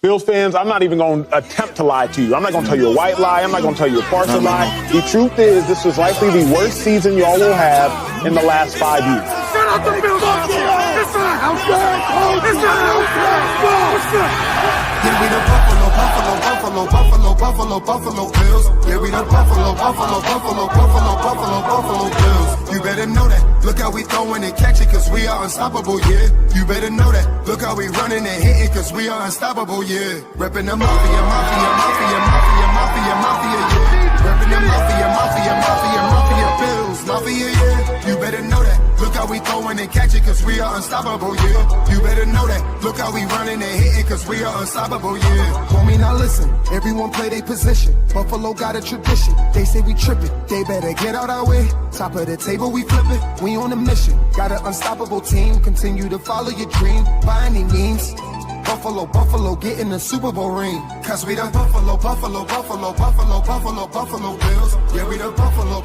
Bills fans, I'm not even going to attempt to lie to you. I'm not going to tell you a white lie. I'm not going to tell you a partial lie. The truth is, this was likely the worst season y'all will have in the last 5 years. Shut up, the Bills! It's not outside! It's not outside! Yeah, we the Buffalo Bills. Yeah, we the Buffalo Bills. You better know that. Look how we throwing and catching, cause we are unstoppable, yeah. You better know that. Look how we running and hitting, cause we are unstoppable, yeah. Reppin' the mafia, yeah. Reppin' the mafia, Bills, mafia, yeah. You better know that. Look how we throwing and catching, cause we are unstoppable, yeah. You better know that. Look how we running and hitting, cause we are unstoppable, yeah. Homie, now listen, everyone play their position. Buffalo got a tradition. They say we trippin', they better get out our way. Top of the table, we flippin', we on a mission. Got an unstoppable team, continue to follow your dream by any means. Buffalo, get in the Super Bowl ring. Cause we the Buffalo Bills. Yeah, we the Buffalo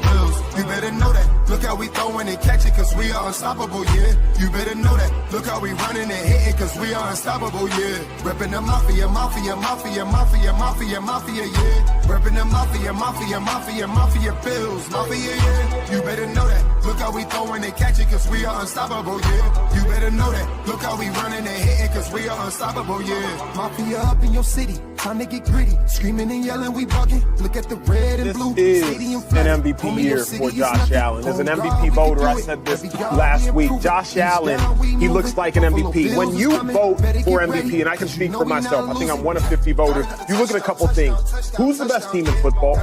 Bills. You better know that. Look how we throwing and catching, cause we are unstoppable, yeah. You better know that. Look how we running and hitting, cause we are unstoppable, yeah. Reppin' the mafia, yeah. Reppin' the mafia, Bills, mafia, yeah. You better know that. Look how we throwing and catching, cause we are unstoppable, yeah. You better know that. Look how we running and hitting, cause we are unstoppable, yeah. Mafia up in your city, time to get gritty. Screaming and yelling, we bugging. Look at the red and blue. This is an MVP year for Josh Allen. As an MVP voter, I said this last week. Josh Allen, he looks like an MVP. When you vote for MVP, and I can speak for myself, I think I'm one of 50 voters, you look at a couple things. Who's the best team in football?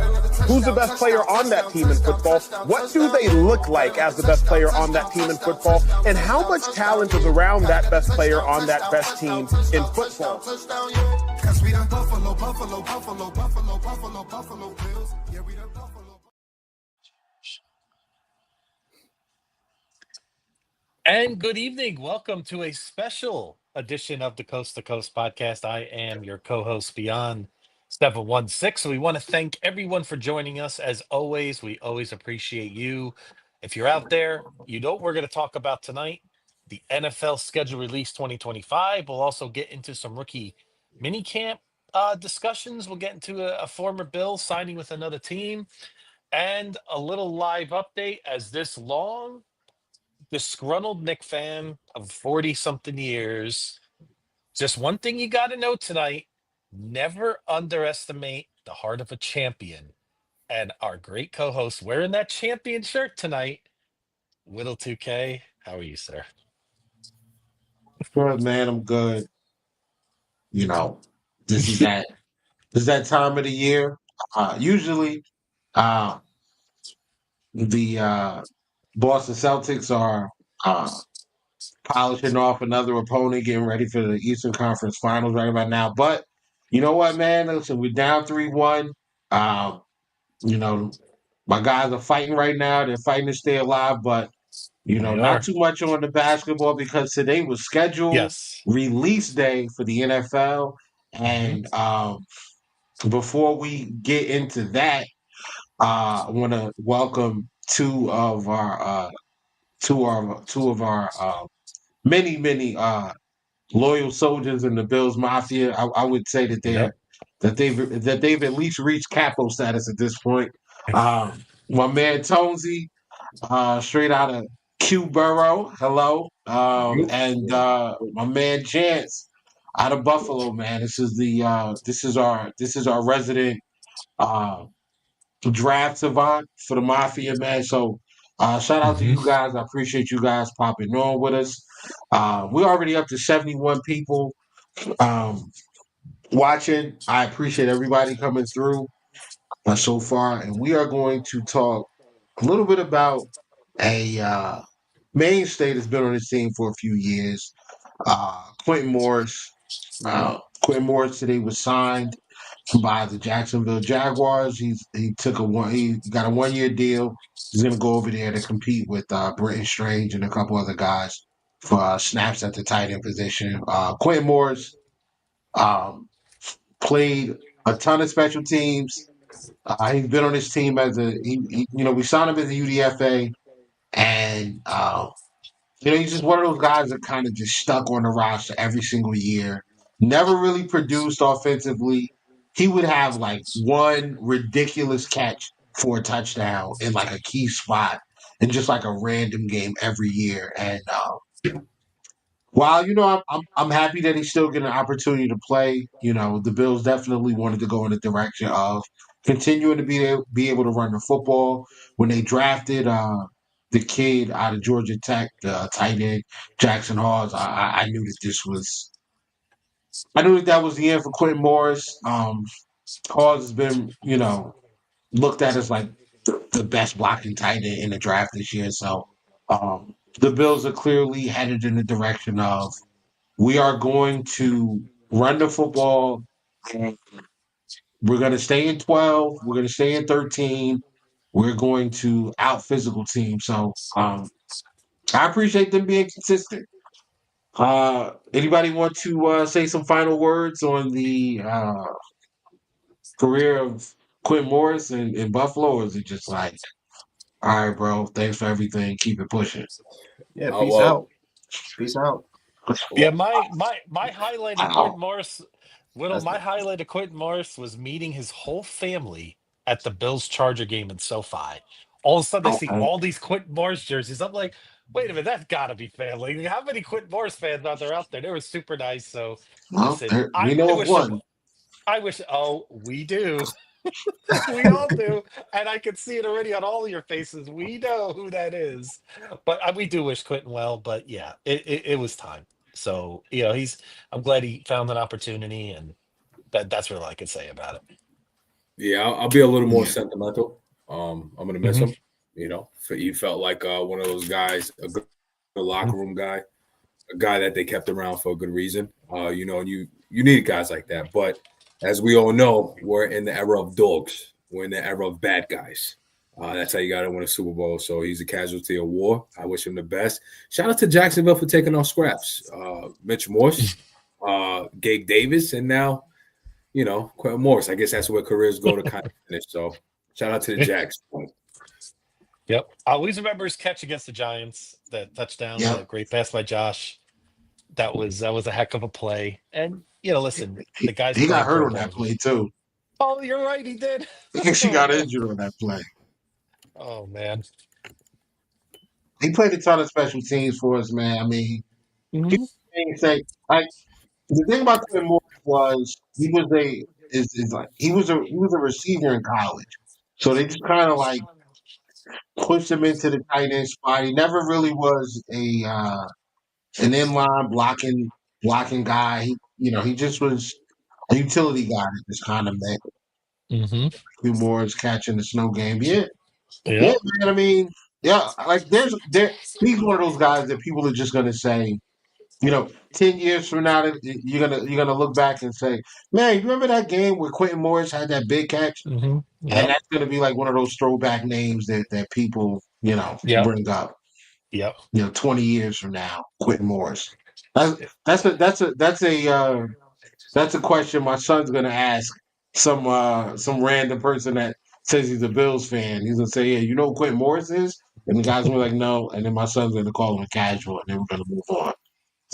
Who's the best player on that team in football? What do they look like as the best player on that team in football? And how much talent is around that best player on that best team in football? Cause we the Buffalo Bills. Yeah, we the Buffalo. And good evening. Welcome to a special edition of the Coast to Coast podcast. I am your co-host Beyond 716. We want to thank everyone for joining us. As always, we always appreciate you. If you're out there, you know what we're going to talk about tonight. The NFL schedule release 2025. We'll also get into some rookie mini camp discussions. We'll get into a former Bill signing with another team and a little live update as this long disgruntled Nick fan of 40 something years. Just one thing you got to know tonight: never underestimate the heart of a champion. And our great co host wearing that champion shirt tonight, Whittle 2K. How are you, sir? Good, man. I'm good. You know, this is that time of the year. Usually, uh, the Boston Celtics are polishing off another opponent, getting ready for the Eastern Conference Finals right about now. But you know what, man? Listen, we're down 3-1. Um, you know, my guys are fighting right now. They're fighting to stay alive, but They not are. too much on the basketball because today was scheduled Yes. release day for the NFL. And before we get into that, I want to welcome two of our many loyal soldiers in the Bills Mafia. I would say that Yep. they've at least reached capo status at this point. My man Tonesy, straight out of Q Borough, hello, and my man Chance out of Buffalo, man. This is our resident uh, draft savant for the Mafia, man. So shout out to you guys. I appreciate you guys popping on with us. We're already up to 71 people watching. I appreciate everybody coming through so far, and we are going to talk a little bit about a mainstay that's been on this team for a few years. Quentin Morris. Quentin Morris today was signed by the Jacksonville Jaguars. He got a 1-year deal. He's going to go over there to compete with Britton Strange and a couple other guys for snaps at the tight end position. Quentin Morris played a ton of special teams. He's been on his team we signed him as a UDFA, and He's just one of those guys that kind of just stuck on the roster every single year. Never really produced offensively. He would have like one ridiculous catch for a touchdown in like a key spot in just like a random game every year. And while I'm happy that he's still getting an opportunity to play. The Bills definitely wanted to go in the direction of continuing to be able to run the football. When they drafted the kid out of Georgia Tech, the tight end Jackson Hawes, I knew that was the end for Quentin Morris. Hawes has been looked at as like the best blocking tight end in the draft this year. So the Bills are clearly headed in the direction of we are going to run the football. We're going to stay in 12. We're going to stay in 13. We're going to out physical team. So I appreciate them being consistent. Anybody want to say some final words on the career of Quentin Morris in Buffalo? Or is it just like, all right, bro, thanks for everything. Keep it pushing. Yeah, peace out. Peace out. Yeah, my highlight of Wow. Quentin Morris, my highlight of Quentin Morris was meeting his whole family at the Bills Charger game in SoFi. All of a sudden, I see Okay. all these Quentin Morris jerseys. I'm like, wait a minute, that's got to be family. How many Quentin Morris fans are there out there? They were super nice. So, Well, listen, we I know of wish them. one. I wish. Oh, we do. We all do, and I can see it already on all of your faces. We know who that is, but we do wish Quentin well. But yeah, it was time. So I'm glad he found an opportunity, and that's really all I could say about it. Yeah, I'll be a little more Yeah. sentimental. I'm gonna miss him. He felt like one of those guys, a good locker room guy, a guy that they kept around for a good reason. And you need guys like that. But as we all know, we're in the era of dogs. We're in the era of bad guys. That's how you got to win a Super Bowl. So he's a casualty of war. I wish him the best. Shout out to Jacksonville for taking off scraps. Mitch Morse, Gabe Davis, and now, Quentin Morris. I guess that's where careers go to kind of finish. So shout out to the Jacks. Yep, I always remember his catch against the Giants, that touchdown, Yep. the great pass by Josh. That was a heck of a play. And listen, the guy's He got playing hurt for on a that long- play too. Oh, you're right, he did. He got injured on that play. Oh man. He played a ton of special teams for us, man. I mean, Mhm. people say like the thing about Quentin Morris was he was he was a receiver in college, so they just kind of like pushed him into the tight end spot. He never really was an inline blocking guy. He just was a utility guy that just kind of met Quentin Morris catching the snow game. Yeah, yeah, Yep. man. I mean, yeah, like he's one of those guys that people are just gonna say, 10 years from now, you're gonna look back and say, man, you remember that game where Quentin Morris had that big catch? And Yep. that's gonna be like one of those throwback names that people, Yep. bring up. Yep. 20 years from now, Quentin Morris. That's a question my son's gonna ask some random person that says he's a Bills fan. He's gonna say, yeah, you know who Quentin Morris is? And the guy's gonna be like, no, and then my son's gonna call him a casual, and then we're gonna move on.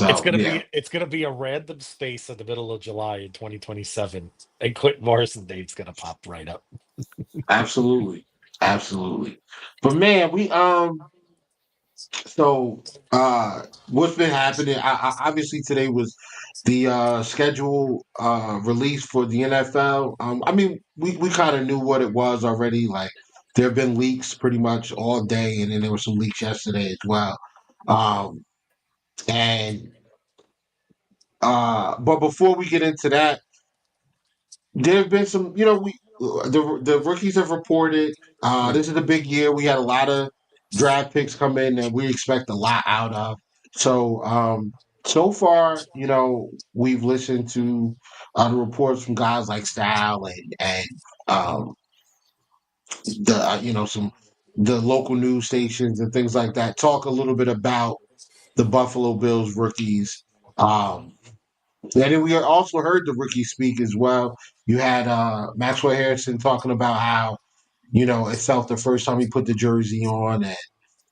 It's So gonna yeah, be it's gonna be a random space in the middle of July in 2027, and Quentin Morrison's name's gonna pop right up. absolutely, absolutely. But man, so what's been happening? Obviously today was the schedule release for the NFL. I mean, we kind of knew what it was already. Like there have been leaks pretty much all day, and then there were some leaks yesterday as well. Um, and but before we get into that, there have been some. The rookies have reported. This is a big year. We had a lot of draft picks come in that we expect a lot out of. So so far, we've listened to the reports from guys like Style and um, some the local news stations and things like that talk a little bit about the Buffalo Bills rookies. And then we also heard the rookie speak as well. You had Maxwell Harrison talking about how, it felt the first time he put the jersey on and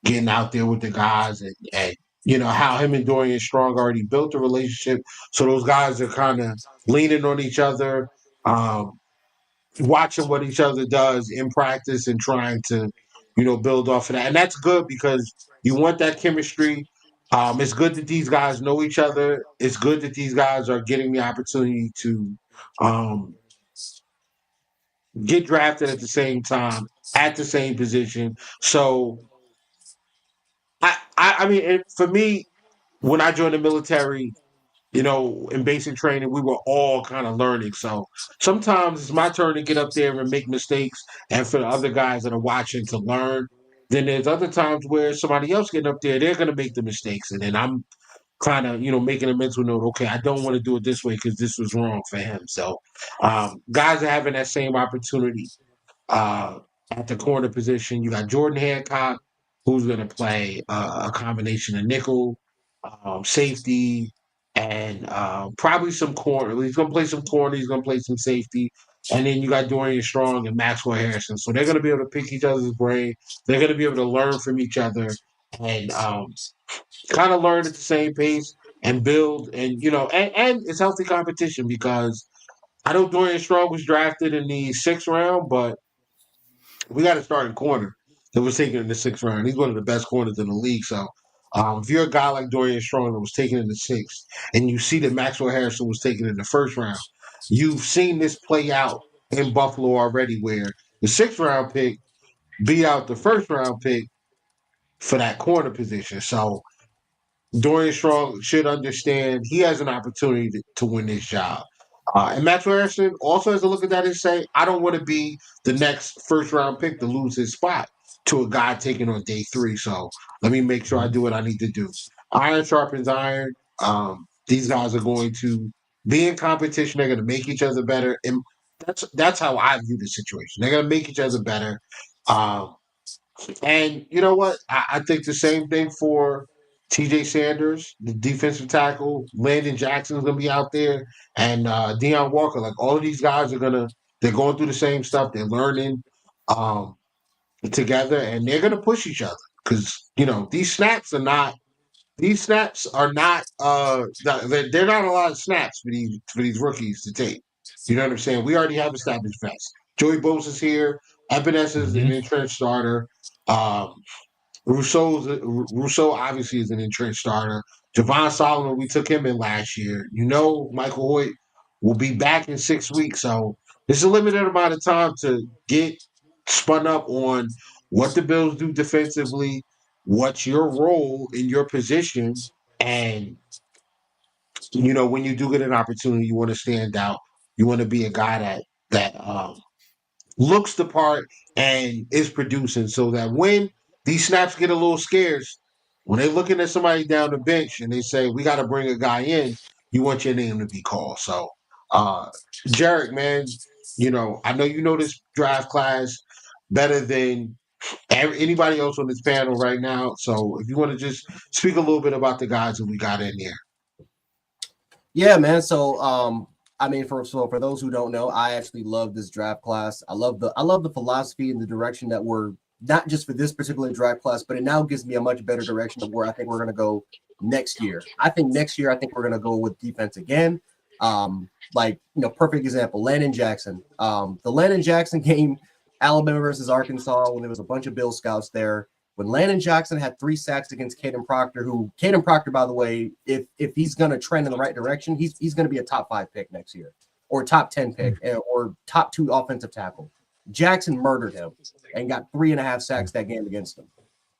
getting out there with the guys and how him and Dorian Strong already built a relationship. So those guys are kind of leaning on each other, watching what each other does in practice and trying to, build off of that. And that's good because you want that chemistry. It's good that these guys know each other. It's good that these guys are getting the opportunity to um, get drafted at the same time, at the same position. So, I mean, for me, when I joined the military, in basic training, we were all kind of learning. So sometimes it's my turn to get up there and make mistakes, and for the other guys that are watching to learn. Then there's other times where somebody else getting up there, they're going to make the mistakes, and then I'm kind of making a mental note. Okay, I don't want to do it this way because this was wrong for him. So guys are having that same opportunity uh, at the corner position. You got Jordan Hancock, who's going to play a combination of nickel, safety, and probably some corner. He's going to play some corner. He's going to play some safety. And then you got Dorian Strong and Maxwell Harrison. So they're going to be able to pick each other's brain. They're going to be able to learn from each other and kind of learn at the same pace and build. And it's healthy competition because I know Dorian Strong was drafted in the 6th round, but we got a starting corner that was taken in the 6th round. He's one of the best corners in the league. So if you're a guy like Dorian Strong that was taken in the 6th, and you see that Maxwell Harrison was taken in the 1st round, you've seen this play out in Buffalo already, where the 6th round pick beat out the 1st round pick for that corner position. So Dorian Strong should understand he has an opportunity to win this job. And Maxwell Harrison also has to look at that and say, I don't want to be the next 1st round pick to lose his spot to a guy taken on day 3. So let me make sure I do what I need to do. Iron sharpens iron. These guys are going to be in competition. They're going to make each other better. And that's how I view the situation. They're going to make each other better. And you know what? I think the same thing for TJ Sanders, the defensive tackle. Landon Jackson's going to be out there. And Deion Walker. Like, all of these guys they're going through the same stuff. They're learning together, and they're going to push each other. Because, these snaps are not they're not a lot of snaps for these rookies to take. You know what I'm saying? We already have established vets. Joey Bosa's here. Ebenezer is an entrenched starter. Rousseau obviously is an entrenched starter. Javon Solomon, we took him in last year. Michael Hoyt will be back in 6 weeks. So it's a limited amount of time to get spun up on what the Bills do defensively, what's your role in your position, and when you do get an opportunity, you want to stand out. You want to be a guy that looks the part and is producing, so that when these snaps get a little scarce, when they're looking at somebody down the bench and they say, we got to bring a guy in, you want your name to be called. So, Jarek, man, I know you know this draft class better than anybody else on this panel right now. So if you want to just speak a little bit about the guys that we got in here. Yeah, man. So, for those who don't know, I actually love this draft class. I love the philosophy and the direction that we're not just for this particular draft class, but it now gives me a much better direction of where I think we're going to go next year. I think we're going to go with defense again. Perfect example, Landon Jackson. The Landon Jackson game, Alabama versus Arkansas, when there was a bunch of Bill scouts there. When Landon Jackson had 3 sacks against Caden Proctor, by the way, if he's going to trend in the right direction, he's going to be a top 5 pick next year, or top 10 pick, or top 2 offensive tackle. Jackson murdered him and got 3.5 sacks that game against him.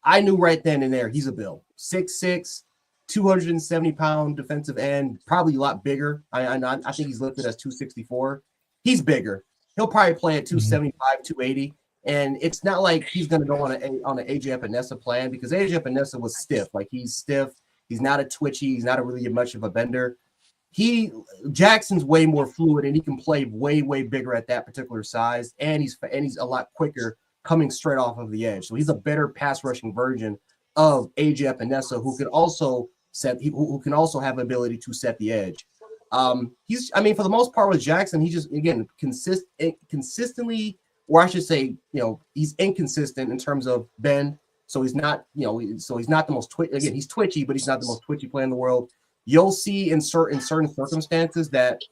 I knew right then and there he's a Bill. 6'6", 270-pound defensive end, probably a lot bigger. I think he's listed as 264. He's bigger. He'll probably play at 275, 280. And it's not like he's going to go on an AJ Epinesa plan, because AJ Epinesa was stiff. Like, he's stiff. He's not a twitchy. He's not a really much of a bender. Jackson's way more fluid, and he can play way, way bigger at that particular size. And he's a lot quicker coming straight off of the edge. So he's a better pass rushing version of AJ Epinesa, who can also have ability to set the edge. For the most part with Jackson, he just, again, consistently, or I should say, he's inconsistent in terms of bend. So he's not, so he's not the most again, he's twitchy, but he's not the most twitchy player in the world. You'll see in certain circumstances that,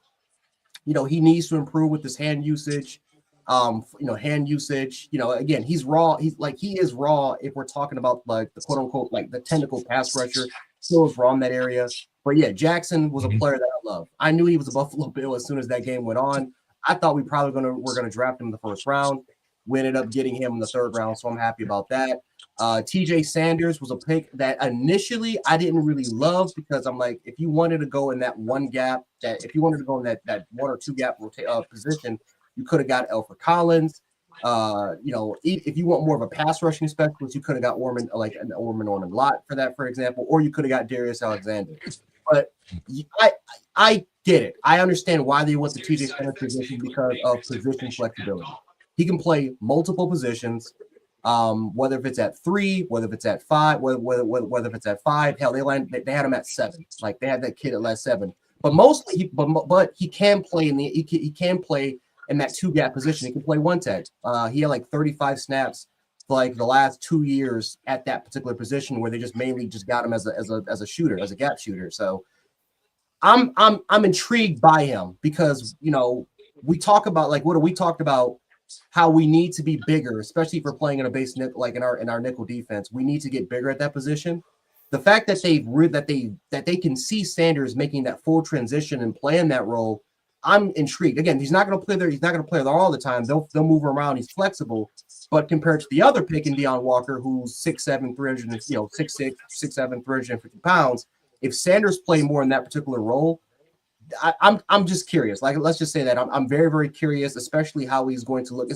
he needs to improve with his hand usage. Hand usage, again, he's raw. He is raw if we're talking about like the quote unquote, like the technical pass rusher, still is raw in that area. But yeah, Jackson was a player that I love. I knew he was a Buffalo Bill as soon as that game went on. I thought we're gonna draft him in the first round. We ended up getting him in the third round, so I'm happy about that. TJ Sanders was a pick that initially I didn't really love because I'm like, if you wanted to go in that one gap, if you wanted to go in that one or two gap position, you could have got Alfred Collins. If you want more of a pass rushing specialist, you could have got Orman Lott for that, for example, or you could have got Darius Alexander. But I get it. I understand why they went the TJ Sanders position because of position flexibility. He can play multiple positions, whether if it's at 3, whether if it's at 5, whether if it's at 5. Hell, they had him at 7. Like they had that kid at last 7. But mostly, but he can play he can play in that 2 gap position. He can play one tech. He had like 35 snaps for like the last 2 years at that particular position where they just mainly just got him as a shooter, as a gap shooter. So I'm intrigued by him because we talk about we talked about how we need to be bigger, especially if we're playing in a base nickel, like in our nickel defense. We need to get bigger at that position. The fact that they can see Sanders making that full transition and playing that role, I'm intrigued. Again, he's not going to play there. He's not going to play there all the time. They'll move around. He's flexible, but compared to the other pick in Deon Walker, who's 6'7", 6'6", 6'7", 350 pounds, if Sanders play more in that particular role, I'm just curious. Like, let's just say that I'm very, very curious, especially how he's going to look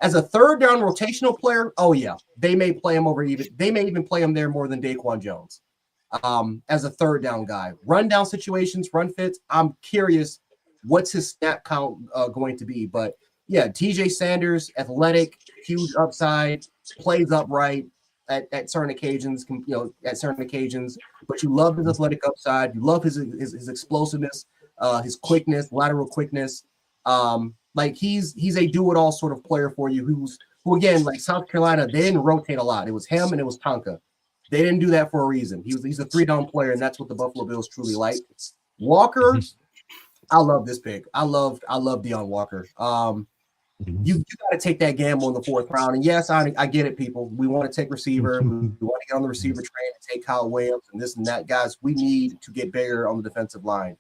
as a third down rotational player. Oh yeah, they may play him they may even play him there more than Daquan Jones. As a third down guy, run down situations, run fits. I'm curious what's his snap count going to be. But yeah, TJ Sanders, athletic, huge upside, plays upright at certain occasions, but you love his athletic upside. You love his explosiveness, his quickness, lateral quickness. He's a do-it-all sort of player for you who again, like South Carolina, they didn't rotate a lot. It was him and it was Tonka. They didn't do that for a reason. He's a 3-down player, and that's what the Buffalo Bills truly like. Walker, I love this pick. I love Deon Walker. You got to take that gamble in the 4th round. And yes, I get it, people. We want to take receiver. We want to get on the receiver train and take Kyle Williams and this and that. Guys, we need to get bigger on the defensive line.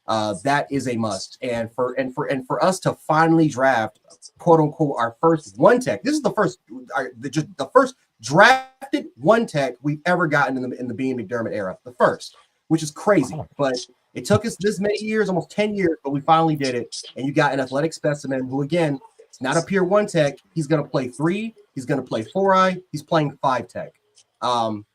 That is a must. And for us to finally draft, quote unquote, our first one tech. This is the first drafted one tech we've ever gotten in the Bean McDermott era. The first, which is crazy. But it took us this many years, almost 10 years, but we finally did it. And you got an athletic specimen who, again, it's not a pure one tech. He's going to play 3. He's going to play 4-eye. He's playing 5 tech.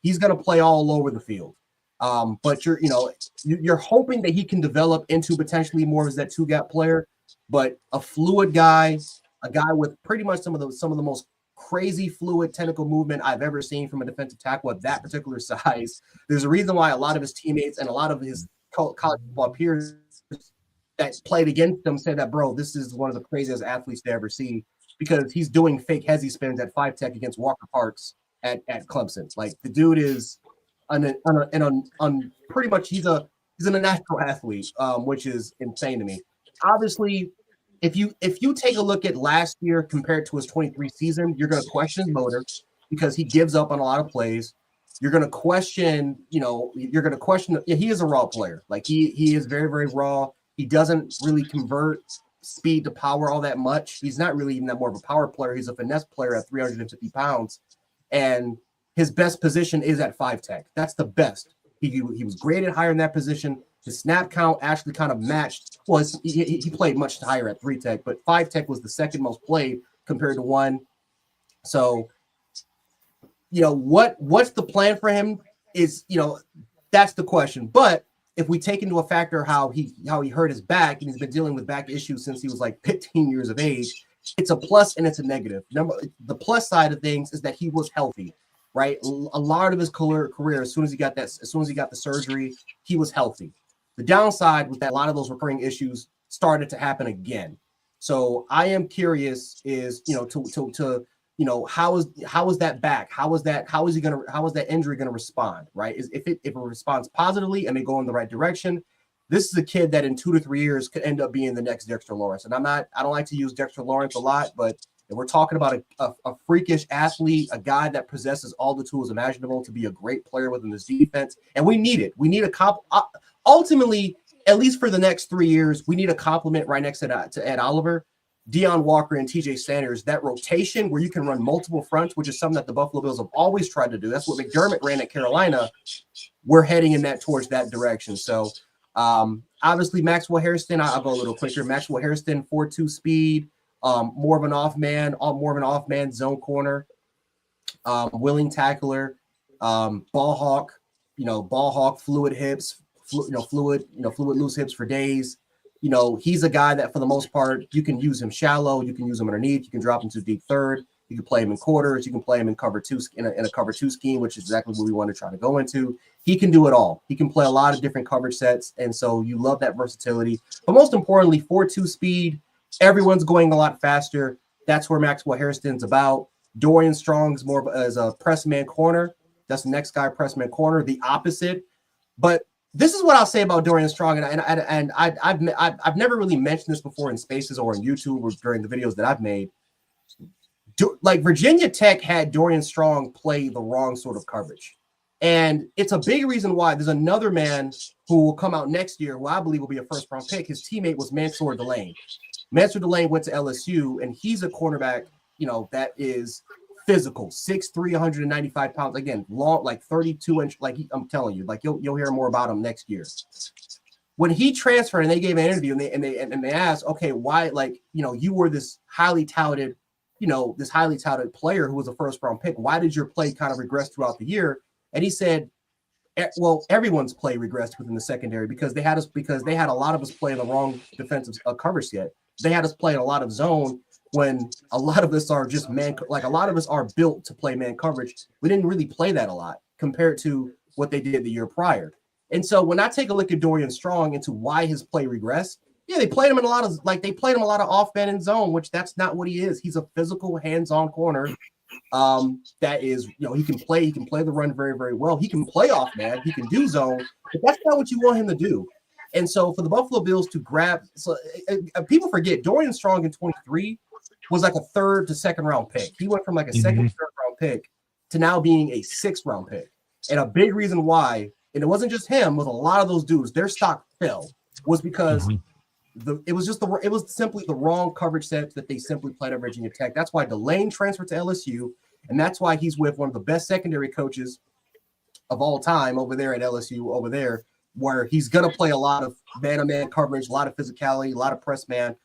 He's going to play all over the field. But you're hoping that he can develop into potentially more as that 2-gap player, but a fluid guy, a guy with pretty much some of the most crazy fluid technical movement I've ever seen from a defensive tackle at that particular size. There's a reason why a lot of his teammates and a lot of his college football peers that played against him said that, bro, this is one of the craziest athletes they ever see, because he's doing fake hezzy spins at 5 tech against Walker Parks at Clemson. Like, the dude is pretty much he's a natural athlete, which is insane to me. Obviously, if you take a look at last year compared to his 23 season, you're going to question his motor because he gives up on a lot of plays. You're going to question, he is a raw player. Like, he is very, very raw. He doesn't really convert speed to power all that much. He's not really even that more of a power player. He's a finesse player at 350 pounds. And his best position is at 5 tech. That's the best. He was graded higher in that position. His snap count actually kind of matched. Well, he played much higher at 3 tech, but 5 tech was the second most played compared to 1. So, what's the plan for him is, that's the question. But if we take into a factor how he hurt his back, and he's been dealing with back issues since he was like 15 years of age, it's a plus and it's a negative. The plus side of things is that he was healthy, right? A lot of his career, as soon as he got the surgery, he was healthy. The downside was that a lot of those recurring issues started to happen again. So I am curious is, to how is that back? How is that injury gonna respond? Right? If it responds positively and they go in the right direction, this is a kid that in 2 to 3 years could end up being the next Dexter Lawrence. And I don't like to use Dexter Lawrence a lot, but if we're talking about a freakish athlete, a guy that possesses all the tools imaginable to be a great player within this defense, and we need it. We need ultimately, at least for the next 3 years, we need a compliment right next to Ed Oliver, Deion Walker, and TJ Sanders. That rotation where you can run multiple fronts, which is something that the Buffalo Bills have always tried to do. That's what McDermott ran at Carolina. We're heading towards that direction. So obviously Maxwell Hairston, I'll go a little quicker. Maxwell Hairston, 4.2 speed. More of an off-man zone corner, willing tackler, ball hawk, fluid hips, fluid loose hips for days. He's a guy that for the most part, you can use him shallow, you can use him underneath, you can drop him to deep third, you can play him in quarters, you can play him in cover two in a cover two scheme, which is exactly what we want to try to go into. He can do it all. He can play a lot of different coverage sets, and so you love that versatility. But most importantly, 4.2 speed. Everyone's going a lot faster. That's where Maxwell Hairston's about. Dorian Strong's more as a press man corner. That's the next guy, press man corner, the opposite. But this is what I'll say about Dorian Strong, and I've never really mentioned this before in spaces or on YouTube or during the videos that I've made. Like Virginia Tech had Dorian Strong play the wrong sort of coverage. And it's a big reason why. There's another man who will come out next year who I believe will be a first-round pick. His teammate was Mansour Delane. Mansour Delane went to LSU, and he's a cornerback, that is physical, 6'3", 195 pounds. Again, long, like 32-inch. I'm telling you, like you'll hear more about him next year. When he transferred, and they gave an interview, and they asked, okay, why? You were this highly touted player who was a first-round pick. Why did your play kind of regress throughout the year? And he said, well, everyone's play regressed within the secondary because they had a lot of us playing the wrong defensive coverage yet. They had us playing a lot of zone when a lot of us are just man. Like a lot of us are built to play man coverage. We didn't really play that a lot compared to what they did the year prior. And so when I take a look at Dorian Strong into why his play regressed, they played him in a lot of off man and zone, which that's not what he is. He's a physical, hands-on corner. That is, he can play the run very, very well. He can play off man, he can do zone, but that's not what you want him to do. And so for the Buffalo Bills to grab, people forget Dorian Strong in 23 was like a 3rd to 2nd round pick. He went from like a 2nd, 3rd round pick to now being a 6th round pick. And a big reason why, and it wasn't just him, with a lot of those dudes, their stock fell, was because it was simply the wrong coverage sets that they simply played at Virginia Tech. That's why Delane transferred to LSU, and that's why he's with one of the best secondary coaches of all time over there at LSU over there, where he's going to play a lot of man-to-man coverage, a lot of physicality, a lot of press man.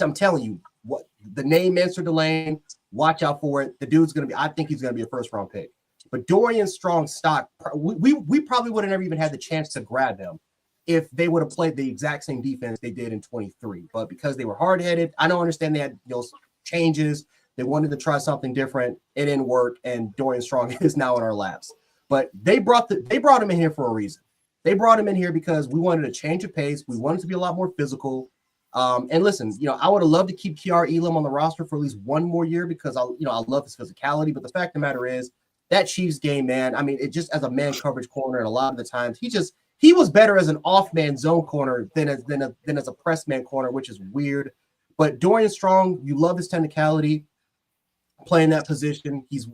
I'm telling you, what the name Mansour Delane, watch out for it. The dude's going to be, I think he's going to be a first-round pick. But Dorian Strong's stock, we probably would have never even had the chance to grab him if they would have played the exact same defense they did in 23. But because they were hard-headed, I don't understand they had those changes. They wanted to try something different. It didn't work, and Dorian Strong is now in our laps. But they brought him in here for a reason. They brought him in here because we wanted a change of pace. We wanted to be a lot more physical. And listen, I would have loved to keep Kiar Elam on the roster for at least one more year because I love his physicality. But the fact of the matter is that Chiefs game, man, I mean, it just as a man coverage corner, and a lot of the times he was better as an off-man zone corner than as a press man corner, which is weird. But Dorian Strong, you love his technicality, playing that position. He's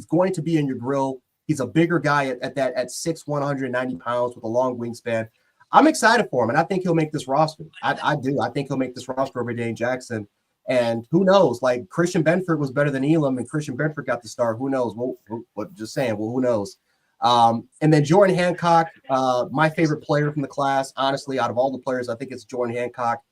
going to be in your grill. He's a bigger guy at 6'1", 190 pounds with a long wingspan. I'm excited for him, and I think he'll make this roster. I do. I think he'll make this roster over Dane Jackson. And who knows? Like Christian Benford was better than Elam, and Christian Benford got the start. Who knows? Just saying. Well, who knows? And then Jordan Hancock, my favorite player from the class. Honestly, out of all the players, I think it's Jordan Hancock.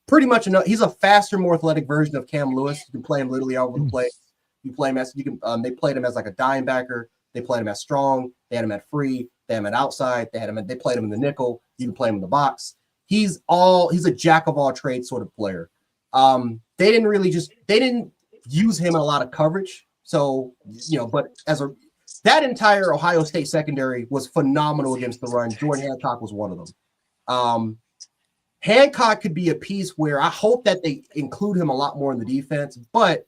Pretty much enough. He's a faster, more athletic version of Cam Lewis. You can play him literally all over the place. You play him as they played him as like a dime backer. They played him as strong. They had him at free. They had him at outside. They played him in the nickel. You can play him in the box. He's a jack of all trades sort of player. They didn't use him in a lot of coverage. So, but that entire Ohio State secondary was phenomenal against the run. Jordan Hancock was one of them. Hancock could be a piece where I hope that they include him a lot more in the defense, but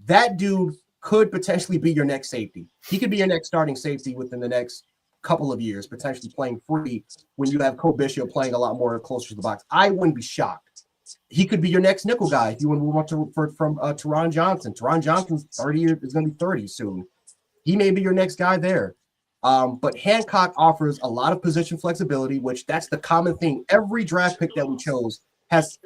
that dude could potentially be your next safety. He could be your next starting safety within the next couple of years, potentially playing free when you have Cole Bishop playing a lot more closer to the box. I wouldn't be shocked. He could be your next nickel guy if you want to move on from Teron Johnson. Teron Johnson's 30 years is going to be 30 soon. He may be your next guy there. But Hancock offers a lot of position flexibility, which that's the common thing. Every draft pick that we chose has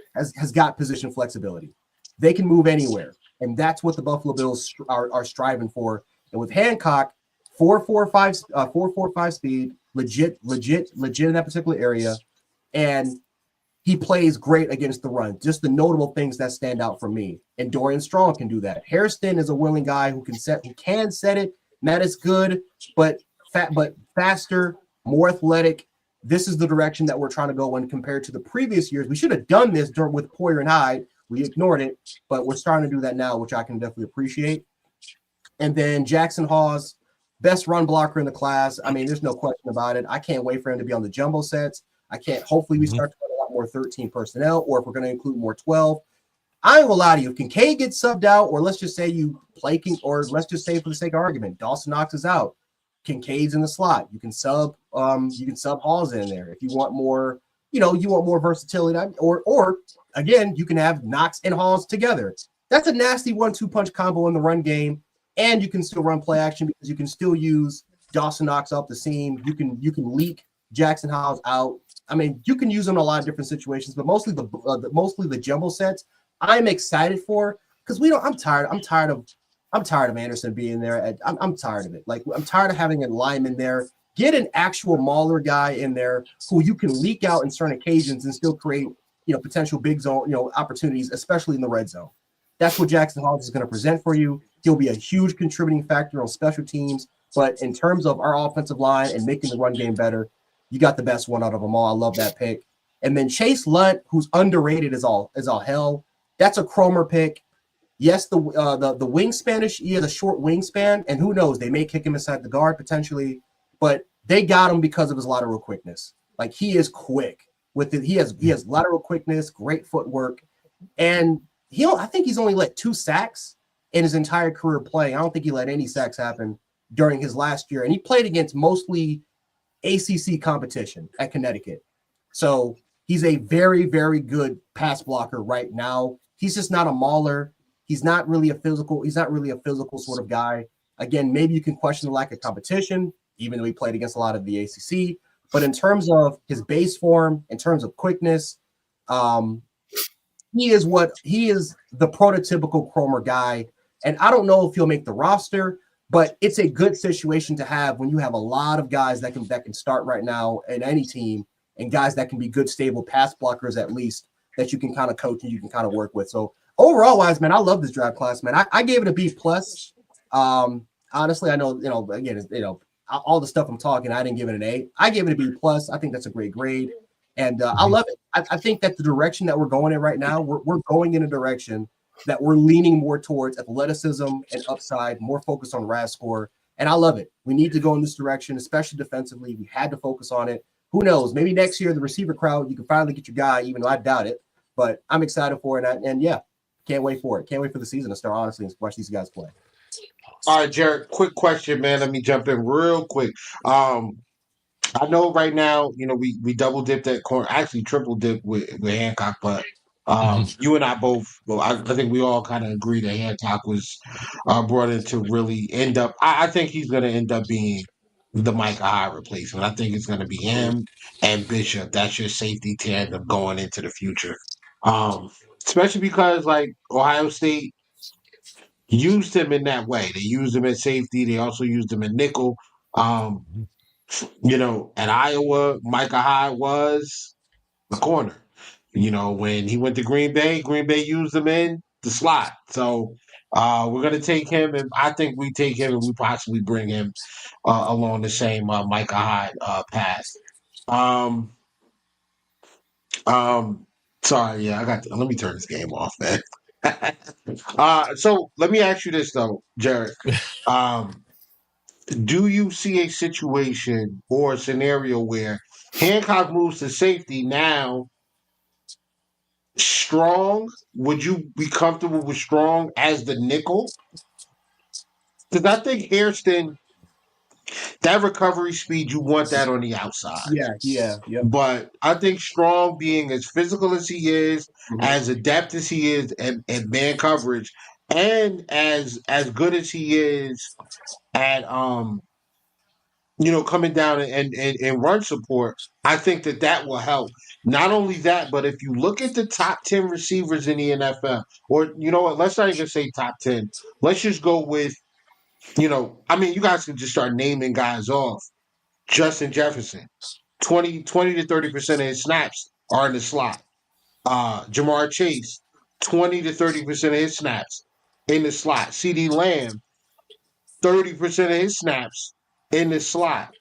got position flexibility. They can move anywhere, and that's what the Buffalo Bills are striving for. And with Hancock, 4.45 speed, legit in that particular area, and he plays great against the run. Just the notable things that stand out for me. And Dorian Strong can do that. Hairston is a willing guy who can set it. That is good, but faster, more athletic. This is the direction that we're trying to go in compared to the previous years. We should have done this with Poyer and Hyde. We ignored it, but we're starting to do that now, which I can definitely appreciate. And then Jackson Hawes, best run blocker in the class. I mean, there's no question about it. I can't wait for him to be on the jumbo sets. Hopefully we start to run a lot more 13 personnel, or if we're going to include more 12. I ain't gonna lie to you. If Kincaid gets subbed out, or let's just say you play or let's just say for the sake of argument, Dawson Knox is out. Kincaid's in the slot. You can sub Hawes in there if you want more. You want more versatility, or again, you can have Knox and Hawes together. That's a nasty 1-2 punch combo in the run game, and you can still run play action because you can still use Dawson Knox up the seam. You can leak Jackson Hawes out. I mean, you can use them in a lot of different situations, but mostly the jumbo sets I'm excited for, because I'm tired of Anderson being there. I'm tired of it. Like, I'm tired of having a lineman there. Get an actual mauler guy in there who you can leak out in certain occasions and still create, potential big zone, opportunities, especially in the red zone. That's what Jackson Hawes is going to present for you. He'll be a huge contributing factor on special teams, but in terms of our offensive line and making the run game better, you got the best one out of them all. I love that pick. And then Chase Lunt, who's underrated as all hell. That's a Cromer pick. Yes, the wingspan is, he has a short wingspan, and who knows, they may kick him inside the guard potentially, but they got him because of his lateral quickness. Like, he is quick with it. He has lateral quickness, great footwork, and I think he's only let 2 sacks in his entire career playing. I don't think he let any sacks happen during his last year, and he played against mostly ACC competition at Connecticut. So he's a very, very good pass blocker right now. He's just not a mauler. He's not really a physical sort of guy. Again, maybe you can question the lack of competition, even though he played against a lot of the ACC. But in terms of his base form, in terms of quickness, he is the prototypical Cromer guy. And I don't know if he'll make the roster, but it's a good situation to have when you have a lot of guys that can start right now in any team, and guys that can be good, stable pass blockers at least, that you can kind of coach and you can kind of work with. So overall wise, man, I love this draft class, man. I gave it a B+. Honestly, I know, again, all the stuff I'm talking, I didn't give it an A. I gave it a B+. I think that's a great grade. And I love it. I think that the direction that we're going in right now, we're going in a direction that we're leaning more towards athleticism and upside, more focused on RAS score. And I love it. We need to go in this direction, especially defensively. We had to focus on it. Who knows? Maybe next year, the receiver crowd, you can finally get your guy, even though I doubt it. But I'm excited for it. And yeah, can't wait for it. Can't wait for the season to start, honestly, and watch these guys play. All right, Jared, quick question, man. Let me jump in real quick. I know right now, we double dipped at corner, actually triple dipped with Hancock, but you and I both, I think we all kind of agree that Hancock was brought in to really end up, I think he's going to end up being the Micah Hyde replacement. I think it's going to be him and Bishop. That's your safety tandem going into the future. Especially because, like, Ohio State used him in that way. They used him at safety. They also used him at nickel. At Iowa, Micah Hyde was the corner. When he went to Green Bay used him in the slot. So we're going to take him, and I think we take him and we possibly bring him along the same Micah Hyde path. Sorry, yeah, let me turn this game off, man. So let me ask you this, though, Jared. Do you see a situation or a scenario where Hancock moves to safety now? Strong, would you be comfortable with Strong as the nickel? Because I think Hairston, that recovery speed, you want that on the outside. Yeah. But I think Strong, being as physical as he is, as adept as he is at man coverage, and as good as he is at coming down and run support, I think that will help. Not only that, but if you look at the top 10 receivers in the NFL, or you know what, let's not even say top 10. Let's just go with, you guys can just start naming guys off. Justin Jefferson, 20 to 30% of his snaps are in the slot. Jamar Chase, 20 to 30% of his snaps in the slot. CeeDee Lamb, 30% of his snaps in the slot.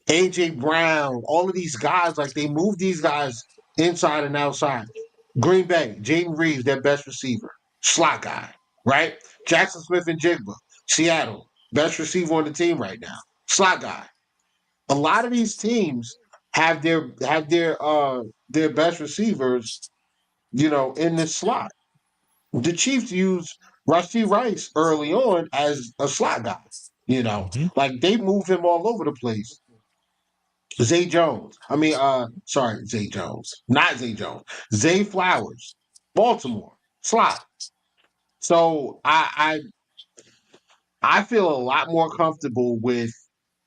AJ Brown, all of these guys, like they move these guys inside and outside. Green Bay, Jaden Reeves, their best receiver, slot guy, right? Jackson Smith and Jigba, Seattle, best receiver on the team right now, slot guy. A lot of these teams have their best receivers, in this slot. The Chiefs use Rashee Rice early on as a slot guy. Like they move him all over the place. Zay Jones. Zay Jones. Not Zay Jones. Zay Flowers. Baltimore. Slot. So I feel a lot more comfortable with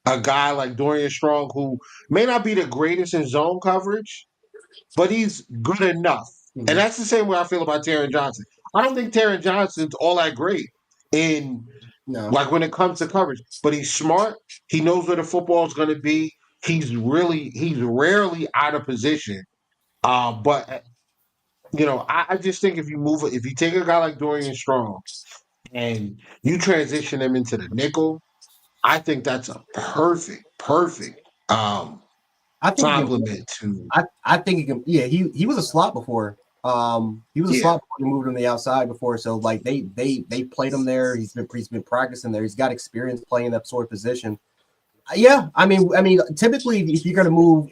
a guy like Dorian Strong, who may not be the greatest in zone coverage, but he's good enough. And that's the same way I feel about Taron Johnson. I don't think Taron Johnson's all that great like when it comes to coverage, but he's smart. He knows where the football is going to be. He's rarely out of position. But I just think if you take a guy like Dorian Strong and you transition him into the nickel, I think that's a perfect compliment to. I think he can. Yeah, he was a slot before. He was a slot before he moved on the outside before. So like they played him there. He's been practicing there. He's got experience playing that sort of position. Yeah, I mean, typically if you're gonna move,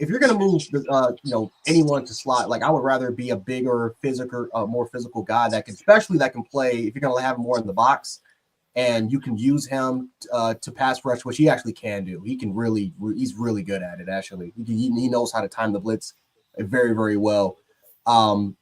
anyone to slot, like I would rather be a bigger, more physical guy that can play. If you're gonna have him more in the box, and you can use him to pass rush, which he actually can do. He's really good at it. Actually, he knows how to time the blitz very, very well. We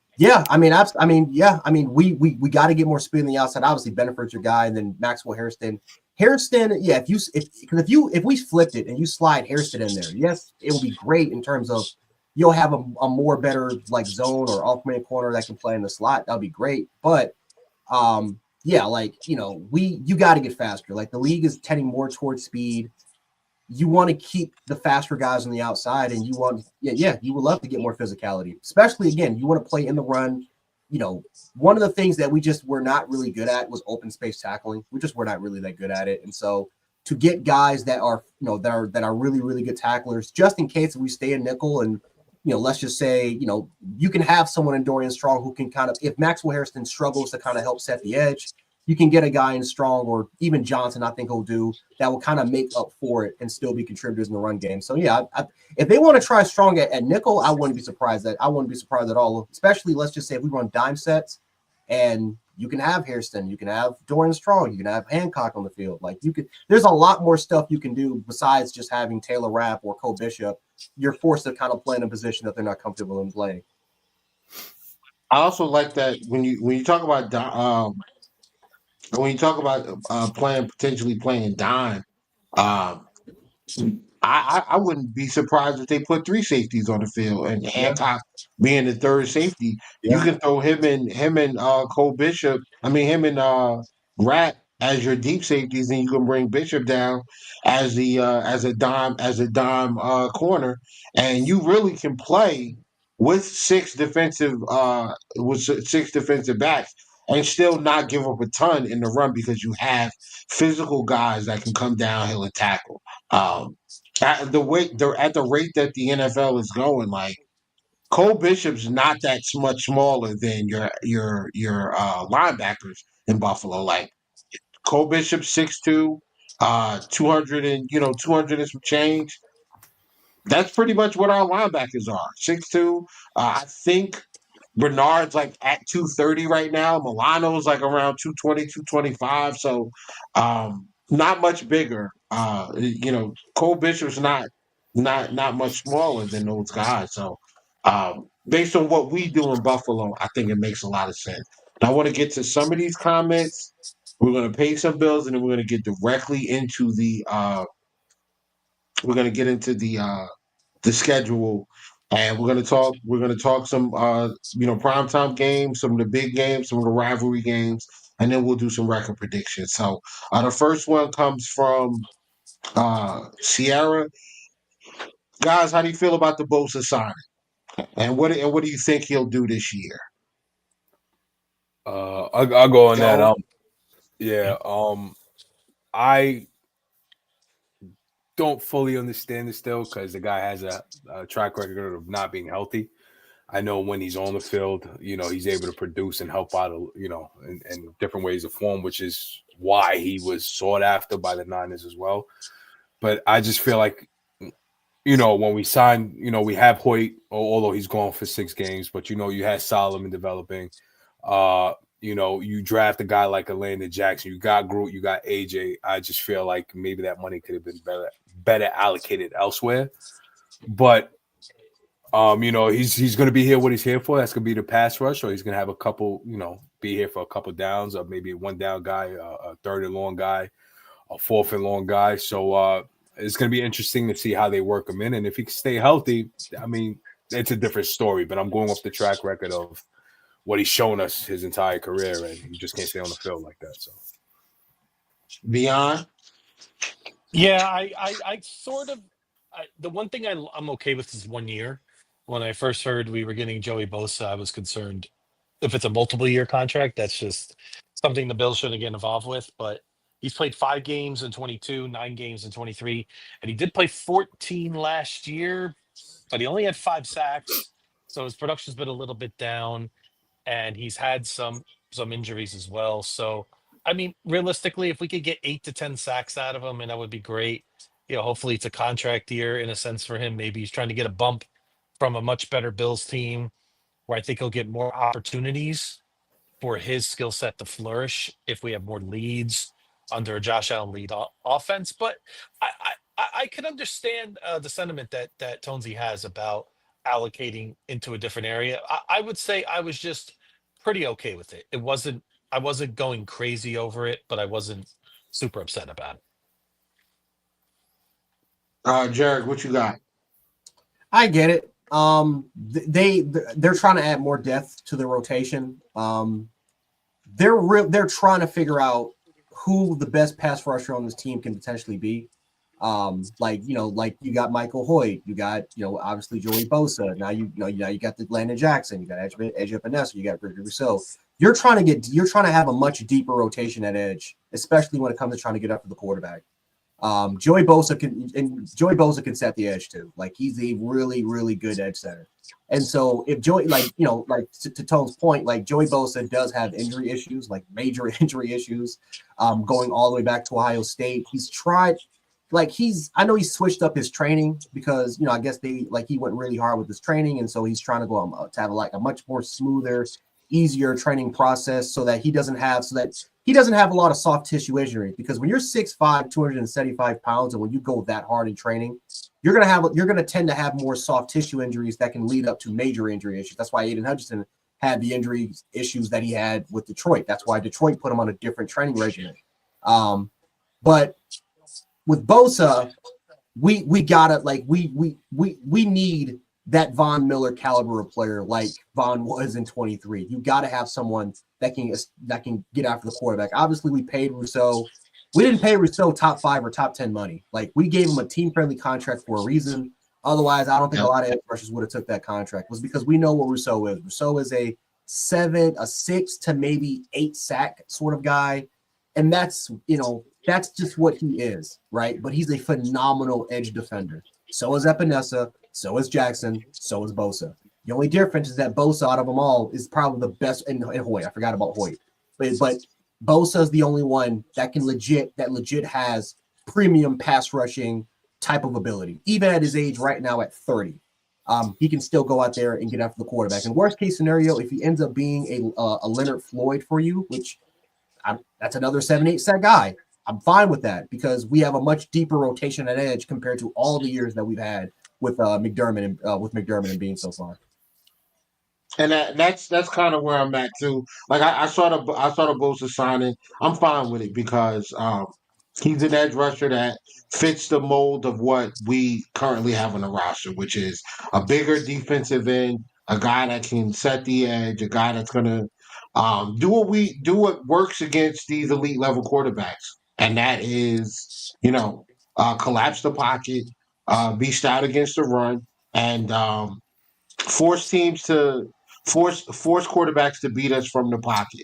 got to get more speed on the outside. Obviously, Benford's your guy, and then Maxwell Hairston. Yeah. If we flipped it and you slide Hairston in there, yes, it will be great in terms of you'll have a more better like zone or off man corner that can play in the slot. That'll be great, but you got to get faster. Like the league is tending more towards speed. You want to keep the faster guys on the outside, and you would love to get more physicality. Especially again, you want to play in the run. One of the things that we just were not really good at was open space tackling. We just were not really that good at it, and so to get guys that are that are really, really good tacklers, just in case we stay in nickel and let's just say, you can have someone in Dorian Strong who can kind of, if Maxwell Hairston struggles to kind of help set the edge, you can get a guy in Strong or even Johnson, I think he'll do, that will kind of make up for it and still be contributors in the run game. So, yeah, if they want to try Strong at nickel, I wouldn't be surprised at all, especially let's just say if we run dime sets and you can have Hairston, you can have Dorian Strong, you can have Hancock on the field. Like there's a lot more stuff you can do besides just having Taylor Rapp or Cole Bishop. You're forced to kind of play in a position that they're not comfortable in playing. I also like that when you talk about potentially playing dime, I wouldn't be surprised if they put three safeties on the field and Hancock being the third safety. Yeah. You can throw him and Cole Bishop. Him and Rat as your deep safeties, and you can bring Bishop down as a dime corner, and you really can play with six defensive backs and still not give up a ton in the run because you have physical guys that can come downhill and tackle. At the rate that the NFL is going, like Cole Bishop's not that much smaller than your linebackers in Buffalo. Like Cole Bishop 6'2", 200 and some change. That's pretty much what our linebackers are. 6'2". I think Bernard's like at 230 right now. Milano's like around 220, 225. So not much bigger. Cole Bishop's not much smaller than those guys. So based on what we do in Buffalo, I think it makes a lot of sense. Now, I want to get to some of these comments. We're going to pay some bills, and then we're going to get directly into the schedule, and we're going to talk. We're going to talk some primetime games, some of the big games, some of the rivalry games, and then we'll do some record predictions. So the first one comes from Sierra. Guys, how do you feel about the Bosa signing? And what do you think he'll do this year? I'll go on that. I don't fully understand it still because the guy has a track record of not being healthy. I know when he's on the field, he's able to produce and help out, in different ways of form, which is why he was sought after by the Niners as well. But I just feel like, when we signed, we have Hoyt, although he's gone for 6 games, but, you had Solomon developing. You draft a guy like a Landon Jackson, you got Groot, you got AJ. I just feel like maybe that money could have been better allocated elsewhere. But he's going to be here what he's here for. That's going to be the pass rush, or he's going to have a couple, be here for a couple downs, or maybe a 1-down guy, a 3rd and long guy, a 4th and long guy. So it's going to be interesting to see how they work him in. And if he can stay healthy, I mean, it's a different story. But I'm going off the track record of what he's shown us his entire career, and you just can't stay on the field like that. So, Beyond, Yeah, I sort of the one thing I'm okay with is 1 year. When I first heard we were getting Joey Bosa, I was concerned if it's a multiple year contract. That's just something the Bills shouldn't get involved with. But he's played 5 games in 22, 9 games in 23, and he did play 14 last year, but he only had 5 sacks, so his production's been a little bit down. And he's had some injuries as well. So, I mean, realistically, if we could get 8 to 10 sacks out of him, and that would be great. Hopefully it's a contract year in a sense for him. Maybe he's trying to get a bump from a much better Bills team where I think he'll get more opportunities for his skill set to flourish if we have more leads under a Josh Allen lead offense. But I can understand the sentiment that Tonesy has about allocating into a different area. I would say I was just pretty okay with it. I wasn't going crazy over it, but I wasn't super upset about it. Jared, what you got? I get it. They're trying to add more depth to the rotation. They're trying to figure out who the best pass rusher on this team can potentially be. Like you got Michael Hoyt, you got obviously Joey Bosa. Now you got the Landon Jackson, you got Edge Epinesa, you got Richard Rousseau. You're trying to have a much deeper rotation at edge, especially when it comes to trying to get up to the quarterback. Joey Bosa can set the edge too. Like he's a really, really good edge center. And so if Joey, to Tone's point, like Joey Bosa does have injury issues, like major injury issues, going all the way back to Ohio State. He's tried. I know he switched up his training because, I guess he went really hard with his training. And so he's trying to go to have a much more smoother, easier training process so that he doesn't have a lot of soft tissue injury, because when you're 6'5", 275 pounds, and when you go that hard in training, you're going to tend to have more soft tissue injuries that can lead up to major injury issues. That's why Aiden Hutchinson had the injury issues that he had with Detroit. That's why Detroit put him on a different training regimen. But with Bosa, we gotta we need that Von Miller caliber of player like Von was in 23. You got to have someone that can get after the quarterback. Obviously, we paid Rousseau. We didn't pay Rousseau top 5 or top 10 money. Like we gave him a team-friendly contract for a reason. Otherwise, I don't think a lot of edge rushers would have took that contract. It was because we know what Rousseau is. Rousseau is a 6 to maybe 8 sack sort of guy, and that's just what he is, right? But he's a phenomenal edge defender. So is Epinesa. So is Jackson. So is Bosa. The only difference is that Bosa out of them all is probably the best. And Hoyt, I forgot about Hoyt, but Bosa is the only one that legit has premium pass rushing type of ability, even at his age right now at 30. he can still go out there and get after the quarterback. And worst case scenario, if he ends up being a Leonard Floyd for you, which that's another 7-8 sack guy, I'm fine with that because we have a much deeper rotation at edge compared to all the years that we've had with McDermott and Bean so far. And that's kind of where I'm at too. Like I saw the Bosa signing. I'm fine with it because he's an edge rusher that fits the mold of what we currently have on the roster, which is a bigger defensive end, a guy that can set the edge, a guy that's gonna do what works against these elite level quarterbacks, and that is collapse the pocket, be stout against the run, and force quarterbacks to beat us from the pocket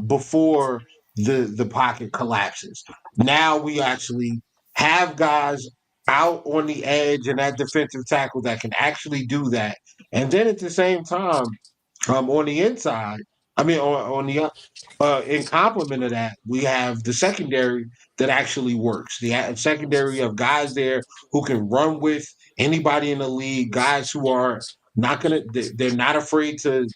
before the pocket collapses. Now we actually have guys out on the edge and that defensive tackle that can actually do that. And then at the same time, on the inside, on the in complement of that, we have the secondary that actually works. The secondary of guys there who can run with anybody in the league, guys who are they're not afraid to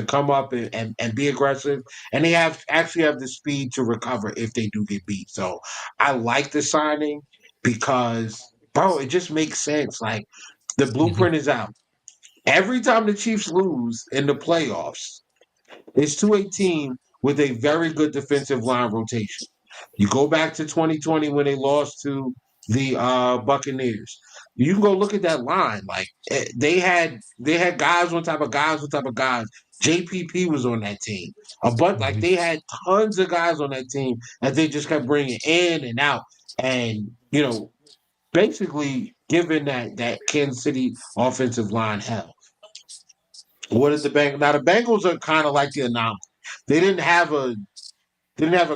come up and be aggressive, and they actually have the speed to recover if they do get beat. So I like the signing because, bro, it just makes sense. Like the blueprint is out. Every time the Chiefs lose in the playoffs, it's to a team with a very good defensive line rotation. You go back to 2020 when they lost to the Buccaneers. You can go look at that line. Like they had guys on top of guys on top of guys. JPP was on that team. Like they had tons of guys on that team that they just kept bringing in and out, and basically giving that Kansas City offensive line hell. What is the Bengals? Now the Bengals are kind of like the anomaly. They didn't have a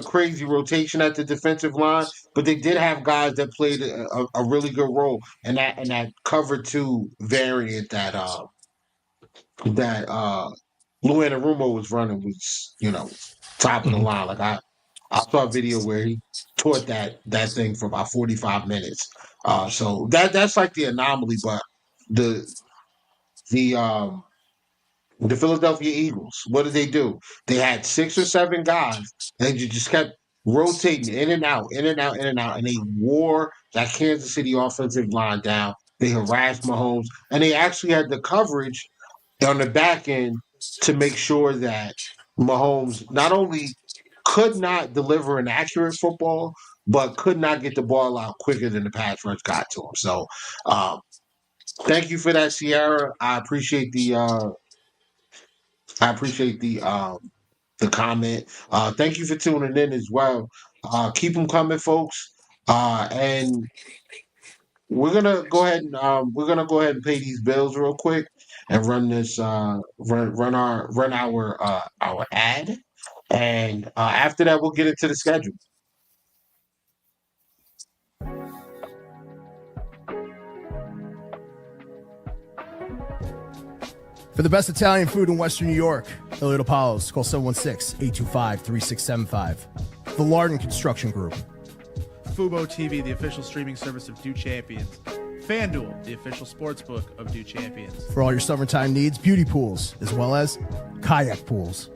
crazy rotation at the defensive line, but they did have guys that played a really good role, and that cover two variant that Lou Anarumo was running was top of the line. Like I saw a video where he taught that thing for about 45 minutes. So that's like the anomaly, but the Philadelphia Eagles, what did they do? They had 6 or 7 guys, and you just kept rotating in and out, in and out, in and out, and they wore that Kansas City offensive line down. They harassed Mahomes, and they actually had the coverage on the back end to make sure that Mahomes not only could not deliver an accurate football, but could not get the ball out quicker than the pass rush got to him. So, thank you for that, Sierra. I appreciate the comment. Thank you for tuning in as well. Keep them coming, folks. And we're gonna go ahead and pay these bills real quick and run this run our ad. And after that, we'll get into the schedule. For the best Italian food in Western New York, Elliott Apollo's, call 716-825-3675. The Lardon Construction Group. Fubo TV, the official streaming service of Do Champions. FanDuel, the official sportsbook of Do Champions. For all your summertime needs, beauty pools, as well as kayak pools.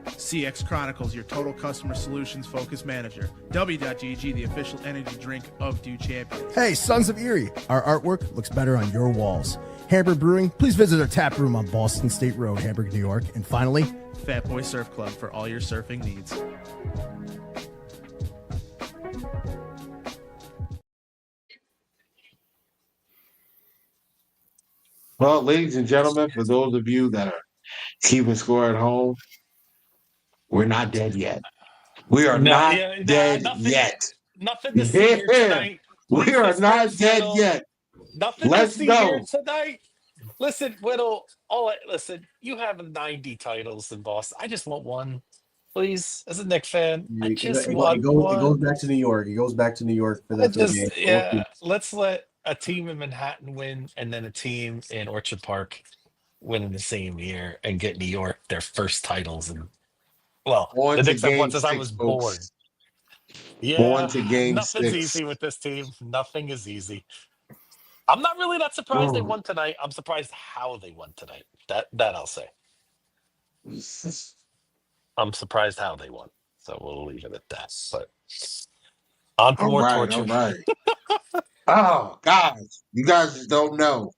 CX Chronicles, your total customer solutions focused manager. W.GG, the official energy drink of Do Champions. Hey, Sons of Erie, our artwork looks better on your walls. Hamburg Brewing, please visit our tap room on Boston State Road, Hamburg, New York. And finally, Fat Boy Surf Club for all your surfing needs. Well, ladies and gentlemen, for those of you that are keeping score at home, we're not dead yet. We are not dead yet. Nothing to see here tonight. We are not dead yet. Nothing to see here tonight. Listen, Whittle. Listen, you have 90 titles in Boston. I just want one, please. As a Knicks fan, I just want one. It goes back to New York. It goes back to New York for that game. Yeah, let's let a team in Manhattan win, and then a team in Orchard Park win in the same year, and get New York their first titles. And the Knicks have won since I was born. Yeah, on to game nothing's 6. easy with this team. Nothing is easy. I'm not really that surprised they Oh. won tonight. I'm surprised how they won tonight. That I'll say. I'm surprised how they won. So we'll leave it at that. But on to All more right, all torture. right. Oh, guys, you guys just don't know.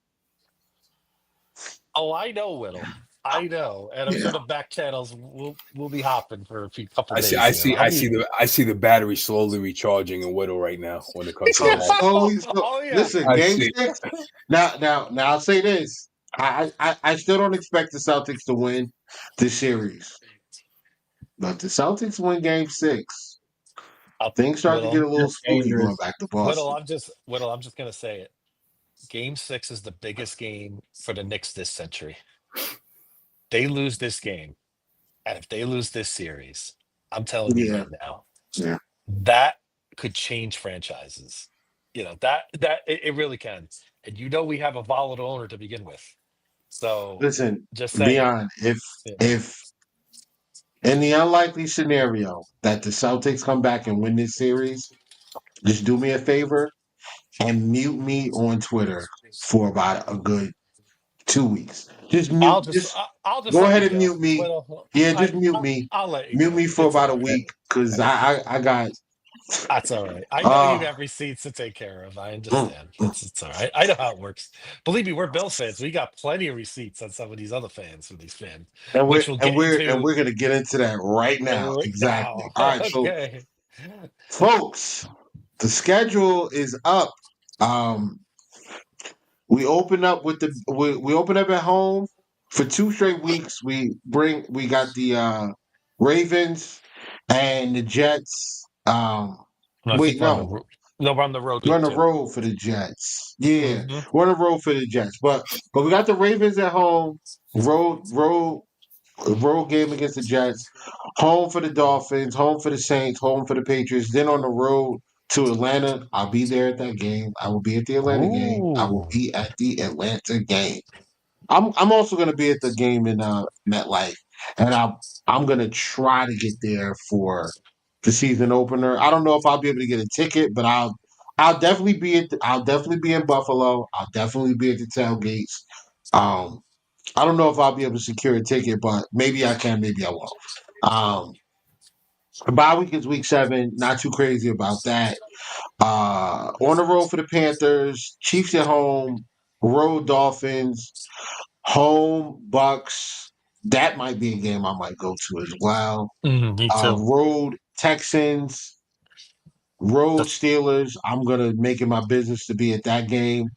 Oh, I know, Whittle. I know, and I'm sure the back channels will be hopping for a couple days. I see the battery slowly recharging in Whittle right now when it comes to that. Oh, yeah. Listen, I game see. 6. Now I'll say this. I still don't expect the Celtics to win this series. But the Celtics win game 6. Things start to get a little That's spooky going dangerous. back to Whittle, Boston. I'm just gonna say it. Game 6 is the biggest game for the Knicks this century. They lose this game, and if they lose this series, I'm telling you right now, that could change franchises. You know, that it really can. And we have a volatile owner to begin with. So Listen, just saying. Beyond, if in the unlikely scenario that the Celtics come back and win this series, just do me a favor and mute me on Twitter for about a good 2 weeks. Just mute. I'll just go let ahead you and go. mute me. Well, Yeah, just mute me. I'll let you Mute go. me for It's about a all right. week because I got. That's all right. I know you have receipts to take care of. I understand. It's all right. I know how it works. Believe me, we're Bills fans. We got plenty of receipts on some of these other fans from these fans, and which we'll get into. we're gonna get into that right now. Right Exactly. now. All right, Okay. so folks, the schedule is up. We open up with we open up at home for 2 straight weeks. We got the Ravens and the Jets. I Wait, think we're no. we're on the road. We're on the too. road for the Jets. Yeah, Mhm. we're on the road for the Jets. But we got the Ravens at home. Road game against the Jets. Home for the Dolphins. Home for the Saints. Home for the Patriots. Then on the road to Atlanta. I'll be there at that game. I will be at the Atlanta game. I will Ooh. be at the Atlanta game. I'm also going to be at the game in MetLife, and I'm going to try to get there for the season opener. I don't know if I'll be able to get a ticket, but I'll definitely be I'll definitely be in Buffalo. I'll definitely be at the tailgates. I don't know if I'll be able to secure a ticket, but maybe I can, maybe I won't. Bye week is week 7. Not too crazy about that. On the road for the Panthers, Chiefs at home, road Dolphins. Home Bucks. That might be a game I might go to as well. Me too. Road Texans. Road Steelers. I'm gonna make it my business to be at that game.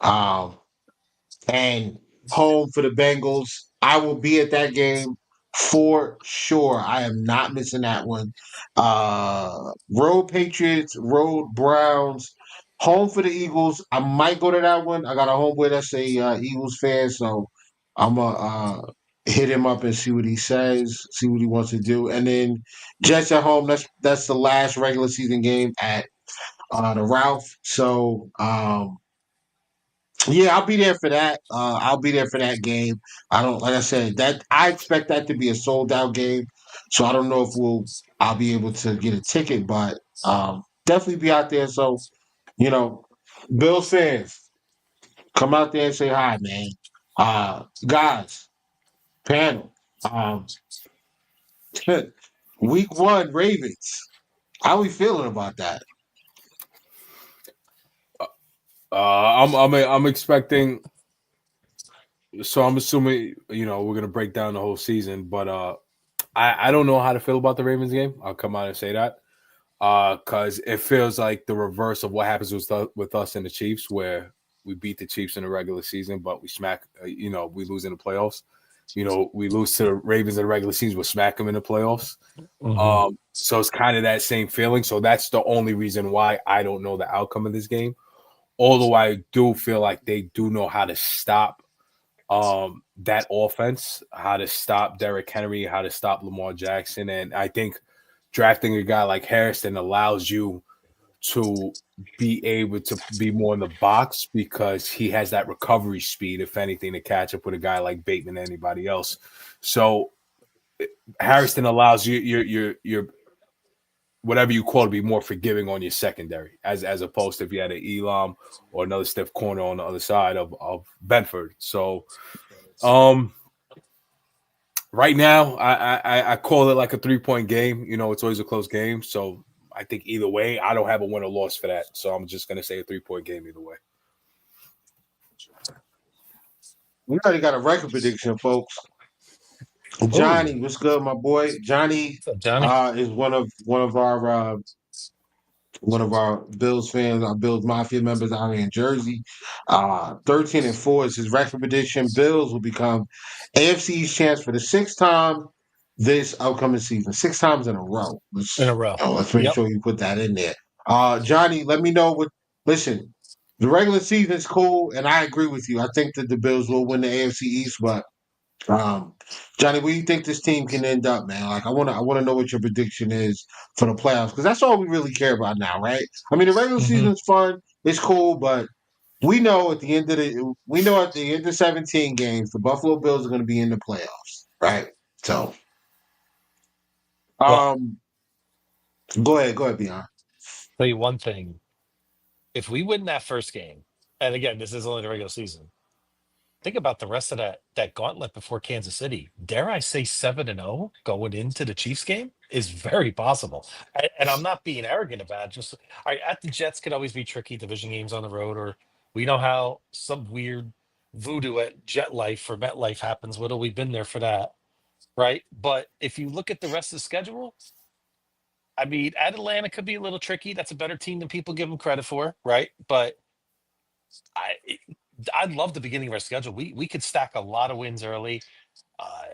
And home for the Bengals. I will be at that game for sure. I am not missing that one. Road Patriots, road Browns, home for the Eagles. I might go to that one. I got a homeboy that's a Eagles fan, so I'm gonna hit him up and see what he says, see what he wants to do. And then Jets at home. That's the last regular season game at the Ralph. So yeah, I'll be there for that. I'll be there for that game. Like I said, that I expect that to be a sold out game. So I don't know if I'll be able to get a ticket, but definitely be out there. So, Bills fans, come out there and say hi, man. Guys, panel. Week 1, Ravens. How we feeling about that? I'm expecting. So I'm assuming we're gonna break down the whole season, but I don't know how to feel about the Ravens game. I'll come out and say that because it feels like the reverse of what happens with us and the Chiefs, where we beat the Chiefs in the regular season, but we smack. We lose in the playoffs. We lose to the Ravens in the regular season, we smack them in the playoffs. Mm-hmm. So it's kind of that same feeling. So that's the only reason why I don't know the outcome of this game. Although I do feel like they do know how to stop that offense, how to stop Derrick Henry, how to stop Lamar Jackson. And I think drafting a guy like Harrison allows you to be able to be more in the box because he has that recovery speed, if anything, to catch up with a guy like Bateman and anybody else. So Harrison allows your whatever you call it, be more forgiving on your secondary, as opposed to if you had an Elam or another stiff corner on the other side of Benford. So, right now, I call it like a 3-point game. You know, it's always a close game. So I think either way, I don't have a win or loss for that. So I'm just gonna say a 3-point game either way. We already got a record prediction, folks. Johnny, what's good, my boy? Johnny, What's up, Johnny? is one of our Bills fans, our Bills Mafia members out here in Jersey. 13-4 is his record prediction. Bills will become AFC's chance for the 6th time this upcoming season. 6 times in a row. In a row. Let's make Yep. sure you put that in there. Johnny, let me know what. Listen, the regular season is cool, and I agree with you. I think that the Bills will win the AFC East, but Johnny, where do you think this team can end up, man? Like, I want to know what your prediction is for the playoffs, because that's all we really care about now, right? I mean, the regular season's fun, it's cool, but we know at the end of 17 games, the Buffalo Bills are going to be in the playoffs, right? So, Well, go ahead, Beyond. tell you one thing. If we win that first game, and again, this is only the regular season, think about the rest of that gauntlet before Kansas City. Dare I say 7-0 going into the Chiefs game is very possible. And I'm not being arrogant about it. Just all right, at the Jets could always be tricky, division games on the road, or we know how some weird voodoo at Jet Life or MetLife happens. We've been there for that, right? But if you look at the rest of the schedule, I mean, at Atlanta could be a little tricky. That's a better team than people give them credit for, right? But I love the beginning of our schedule. We could stack a lot of wins early. Uh,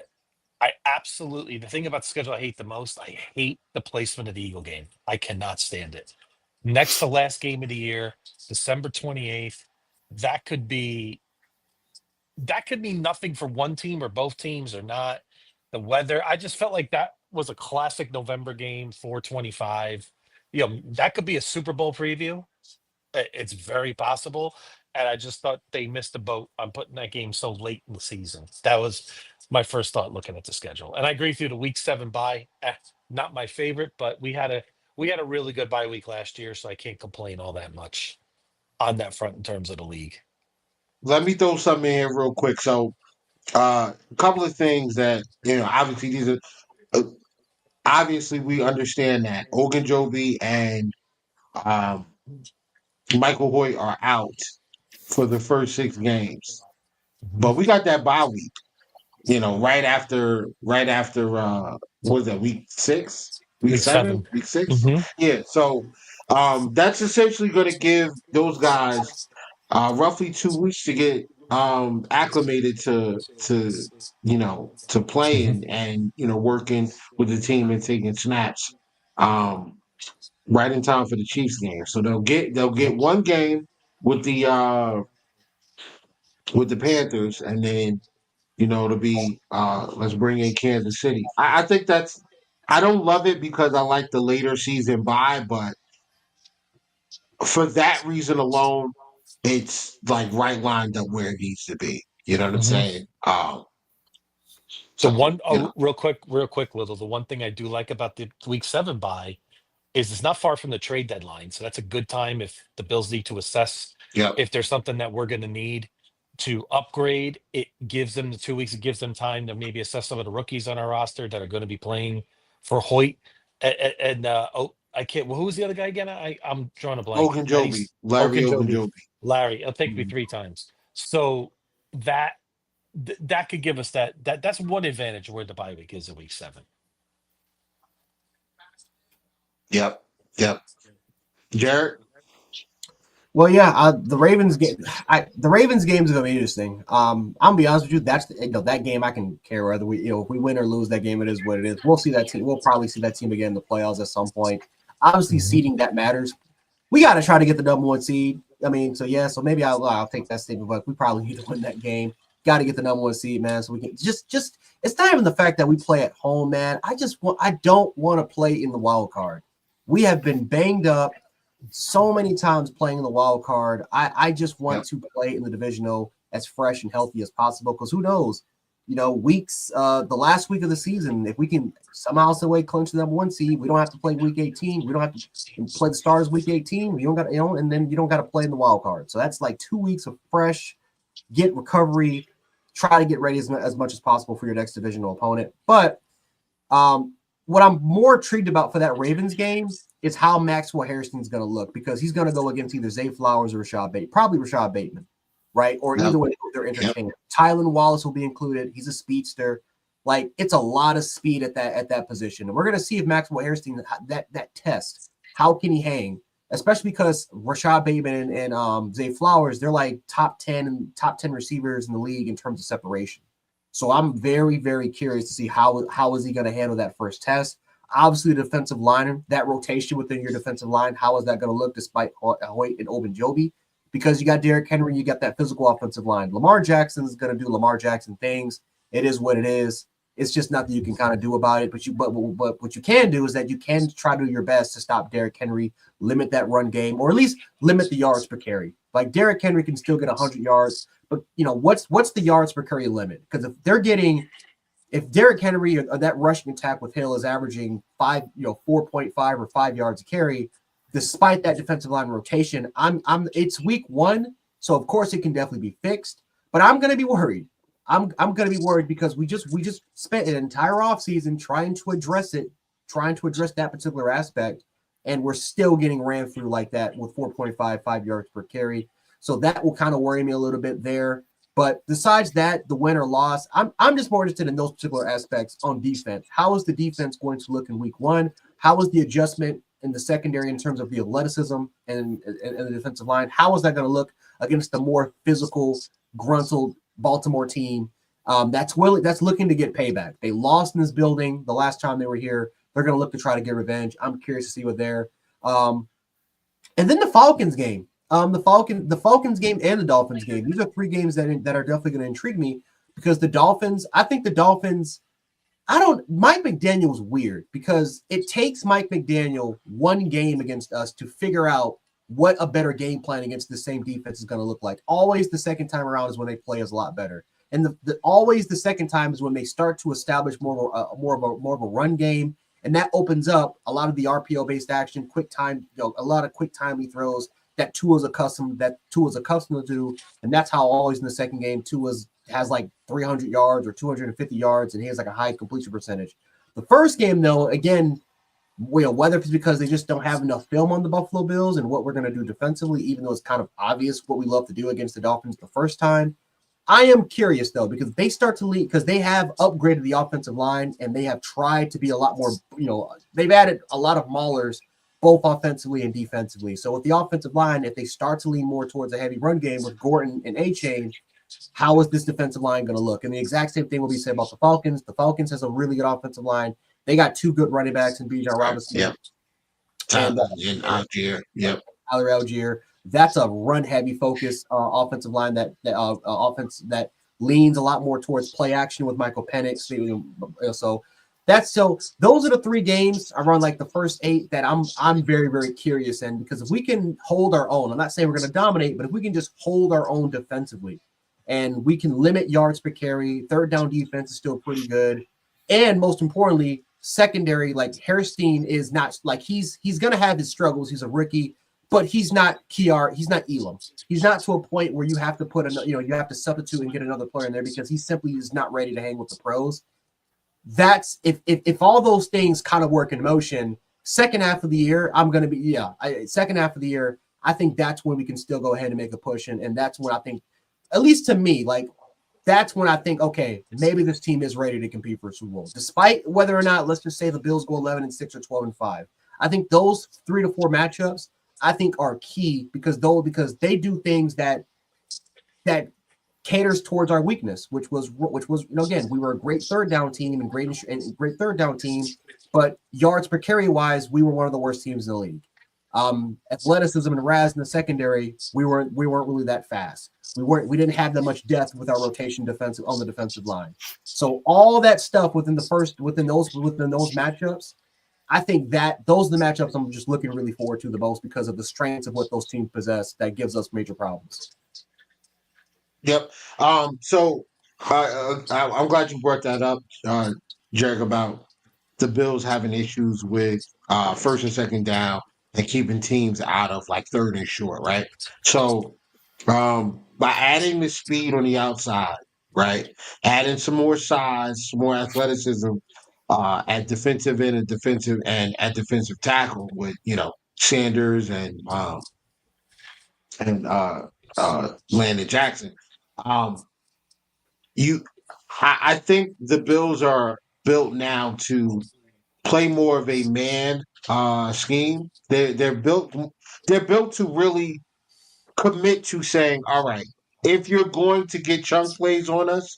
I absolutely, the thing about the schedule I hate the most, I hate the placement of the Eagle game. I cannot stand it. Next to last game of the year, December 28th. That could be nothing for one team or both teams or not. The weather, I just felt like that was a classic November game, 425. That could be a Super Bowl preview. It's very possible. And I just thought they missed the boat on putting that game so late in the season. That was my first thought looking at the schedule. And I agree with you, the week 7 bye, not my favorite, but we had a really good bye week last year, so I can't complain all that much on that front in terms of the league. Let me throw something in here real quick. So, a couple of things that, obviously we understand that Ogunjobi and Michael Hoyt are out for the first 6 games, but we got that bye week. Right after what was that, week 6? Week 7? Week 6? Mm-hmm. Yeah. So that's essentially going to give those guys roughly 2 weeks to get acclimated to playing and working with the team and taking snaps right in time for the Chiefs game. So they'll get one game with the Panthers, and then it'll be let's bring in Kansas City. I think I don't love it because I like the later season bye, but for that reason alone, it's like right lined up where it needs to be. You know what I'm saying? Real quick, Little. The one thing I do like about the week 7 bye is it's not far from the trade deadline. So that's a good time if the Bills need to assess if there's something that we're going to need to upgrade. It gives them the 2 weeks. It gives them time to maybe assess some of the rookies on our roster that are going to be playing for Hoyt. I can't. Well, who's the other guy again? I'm drawing a blank. Ogunjobi. Larry Ogunjobi. Larry. It'll take me 3 times. So that could give us that's one advantage where the bye week is in week 7. Yep. Jared? Well, yeah, the Ravens game. The Ravens game is going to be interesting. I'm gonna be honest with you. That's that game. I can care whether if we win or lose that game. It is what it is. We'll see that team. We'll probably see that team again in the playoffs at some point. Obviously, seeding that matters. We got to try to get the number 1 seed. I mean, so maybe I'll take that statement, but we probably need to win that game. Got to get the number 1 seed, man. So we can just. It's not even the fact that we play at home, man. I don't want to play in the wild card. We have been banged up so many times playing in the wild card. I just want to play in the divisional as fresh and healthy as possible, because who knows? weeks, the last week of the season, if we can somehow, some way clinch the number 1 seed, we don't have to play week 18. We don't have to play the Stars week 18. You don't got, and then you don't got to play in the wild card. So that's like 2 weeks of fresh, get recovery, try to get ready as much as possible for your next divisional opponent. But what I'm more intrigued about for that Ravens game is how Maxwell Hairston's going to look, because he's going to go against either Zay Flowers or probably Rashad Bateman. Right? Or either way, they're interchanged. Tylan Wallace will be included. He's a speedster. Like, it's a lot of speed at that position. And we're going to see if Maxwell Hairston, that test, how can he hang? Especially because Rashad Bateman and Zay Flowers, they're like top 10 receivers in the league in terms of separation. So I'm very, very curious to see how is he going to handle that first test. Obviously, the defensive line, that rotation within your defensive line, how is that going to look despite Hoyt and Ogunjobi? Because you got Derrick Henry, you got that physical offensive line. Lamar Jackson is going to do Lamar Jackson things. It is what it is. It's just nothing you can kind of do about it. But what you can do is that you can try to do your best to stop Derrick Henry, limit that run game, or at least limit the yards per carry. Like, Derrick Henry can still get 100 yards, but what's the yards per carry limit? Because if Derrick Henry or that rushing attack with Hill is averaging 4.5 or 5 yards a carry, despite that defensive line rotation, it's week 1, so of course it can definitely be fixed. But I'm going to be worried. I'm going to be worried because we just spent an entire offseason trying to address that particular aspect, and we're still getting ran through like that with 4.5 yards per carry. So that will kind of worry me a little bit there. But besides that, the win or loss, I'm just more interested in those particular aspects on defense. How is the defense going to look in week 1? How is the adjustment in the secondary in terms of the athleticism and the defensive line? How is that going to look against the more physical, gruntled Baltimore team that's looking to get payback? They lost in this building the last time they were here. They're going to look to try to get revenge. I'm curious to see what they're. And then the Falcons game, the Falcons game and the Dolphins game. These are 3 games that are definitely going to intrigue me, because Mike McDaniel was weird, because it takes Mike McDaniel 1 game against us to figure out what a better game plan against the same defense is going to look like. Always the second time around is when they play us a lot better. And always the second time is when they start to establish more of a run game. And that opens up a lot of the RPO-based action, quick time, a lot of quick timely throws that Tua's accustomed to do. And that's how always in the second game, Tua has like 300 yards or 250 yards, and he has like a high completion percentage. The first game, though, again, whether it's because they just don't have enough film on the Buffalo Bills and what we're going to do defensively, even though it's kind of obvious what we love to do against the Dolphins the first time. I am curious, though, because they start to lead, because they have upgraded the offensive line and they have tried to be a lot more, they've added a lot of maulers, both offensively and defensively. So with the offensive line, if they start to lean more towards a heavy run game with Gordon and A-Chain, how is this defensive line going to look? And the exact same thing will be said about the Falcons. The Falcons has a really good offensive line. They got 2 good running backs in Bijan Robinson. Yep. And Algier. Yep. Tyler Algier. That's a run-heavy focus offensive line offense that leans a lot more towards play action with Michael Penix. So those are the 3 games around like the first 8 that I'm very, very curious in, because if we can hold our own, I'm not saying we're going to dominate, but if we can just hold our own defensively and we can limit yards per carry, third down defense is still pretty good. And most importantly, secondary, like Hairston is not like he's going to have his struggles. He's a rookie, but he's not Kiar. He's not Elam. He's not to a point where you have to you have to substitute and get another player in there, because he simply is not ready to hang with the pros. That's if all those things kind of work in motion, second half of the year, second half of the year, I think that's when we can still go ahead and make a push. And that's when I think, at least to me, like, that's when I think, okay, maybe this team is ready to compete for a Super Bowl, despite whether or not, let's just say the Bills go 11-6 or 12-5. I think those 3 to 4 matchups, I think, are key because they do things that caters towards our weakness, which was again, we were a great third down team and great third down team, but yards per carry wise, we were one of the worst teams in the league. Athleticism and Raz in the secondary, we weren't really that fast. We didn't have that much depth with our rotation defensive on the defensive line. So all that stuff within those matchups, I think that those are the matchups I'm just looking really forward to the most because of the strengths of what those teams possess that gives us major problems. Yep. So I'm glad you brought that up, Jerry, about the Bills having issues with first and second down and keeping teams out of like third and short, right? So by adding the speed on the outside, right, adding some more size, some more athleticism at defensive end and at defensive tackle with Sanders and Landon Jackson. Um, you, I think the Bills are built now to play more of a man scheme. They're built to really commit to saying, all right, if you're going to get chunk plays on us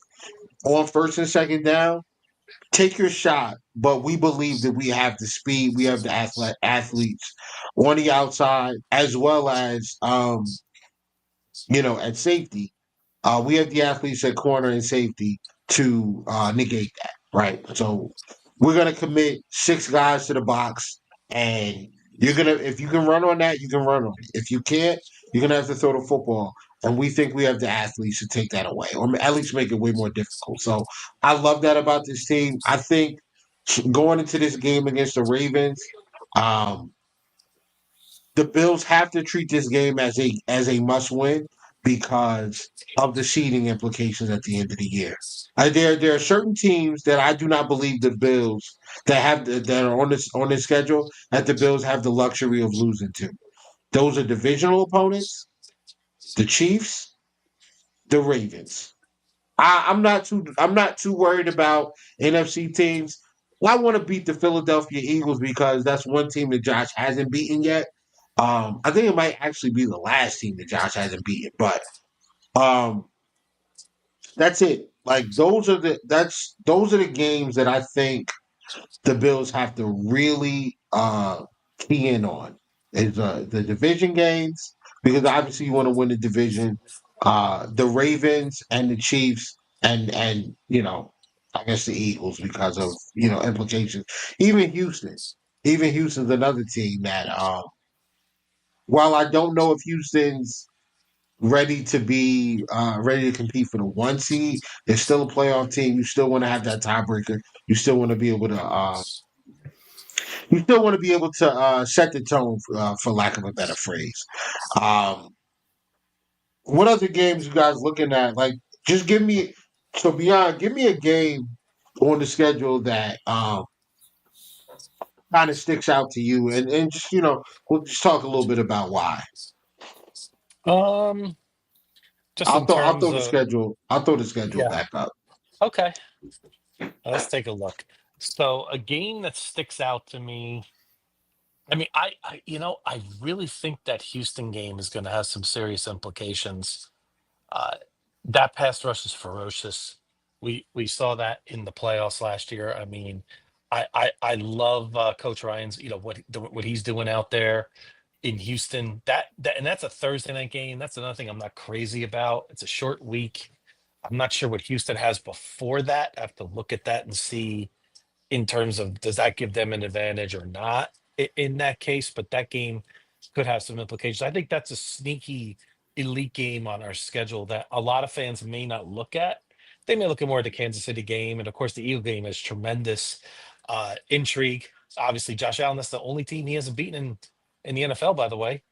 on first and second down, take your shot. But we believe that we have the speed, we have the athletes on the outside, as well as at safety. We have the athletes at corner and safety to negate that, right? So we're gonna commit 6 guys to the box, and if you can run on that, you can run on it. If you can't, you're gonna have to throw the football. And we think we have the athletes to take that away, or at least make it way more difficult. So I love that about this team. I think going into this game against the Ravens, um, the Bills have to treat this game as a must win because of the seeding implications at the end of the year. There are certain teams that I do not believe the Bills that are on this schedule that the Bills have the luxury of losing to. Those are divisional opponents, the Chiefs, the Ravens. I'm not too worried about NFC teams. Well, I want to beat the Philadelphia Eagles because that's one team that Josh hasn't beaten yet. I think it might actually be the last team that Josh hasn't beaten, but um, that's it. Like those are the games that I think the Bills have to really key in on is the division games because obviously you want to win the division. The Ravens and the Chiefs and I guess the Eagles because of implications. Even Houston's another team that while I don't know if Houston's ready to compete for the 1 seed, they're still a playoff team. You still want to have that tiebreaker. You still want to be able to set the tone for lack of a better phrase. What other games you guys looking at? Like, just give me give me a game on the schedule that kind of sticks out to you, and just we'll just talk a little bit about why. Just in terms of I'll throw the schedule yeah. back up. Okay, let's take a look. So a game that sticks out to me. I mean, I really think that Houston game is going to have some serious implications. Uh, that pass rush is ferocious. We saw that in the playoffs last year. I mean, I love Coach Ryan's. What he's doing out there in Houston. And that's a Thursday night game. That's another thing I'm not crazy about. It's a short week. I'm not sure what Houston has before that. I have to look at that and see in terms of does that give them an advantage or not in that case. But that game could have some implications. I think that's a sneaky elite game on our schedule that a lot of fans may not look at. They may look at more at the Kansas City game, and of course the Eagle game has tremendous intrigue. Obviously, Josh Allen, that's the only team he hasn't beaten in the NFL, by the way,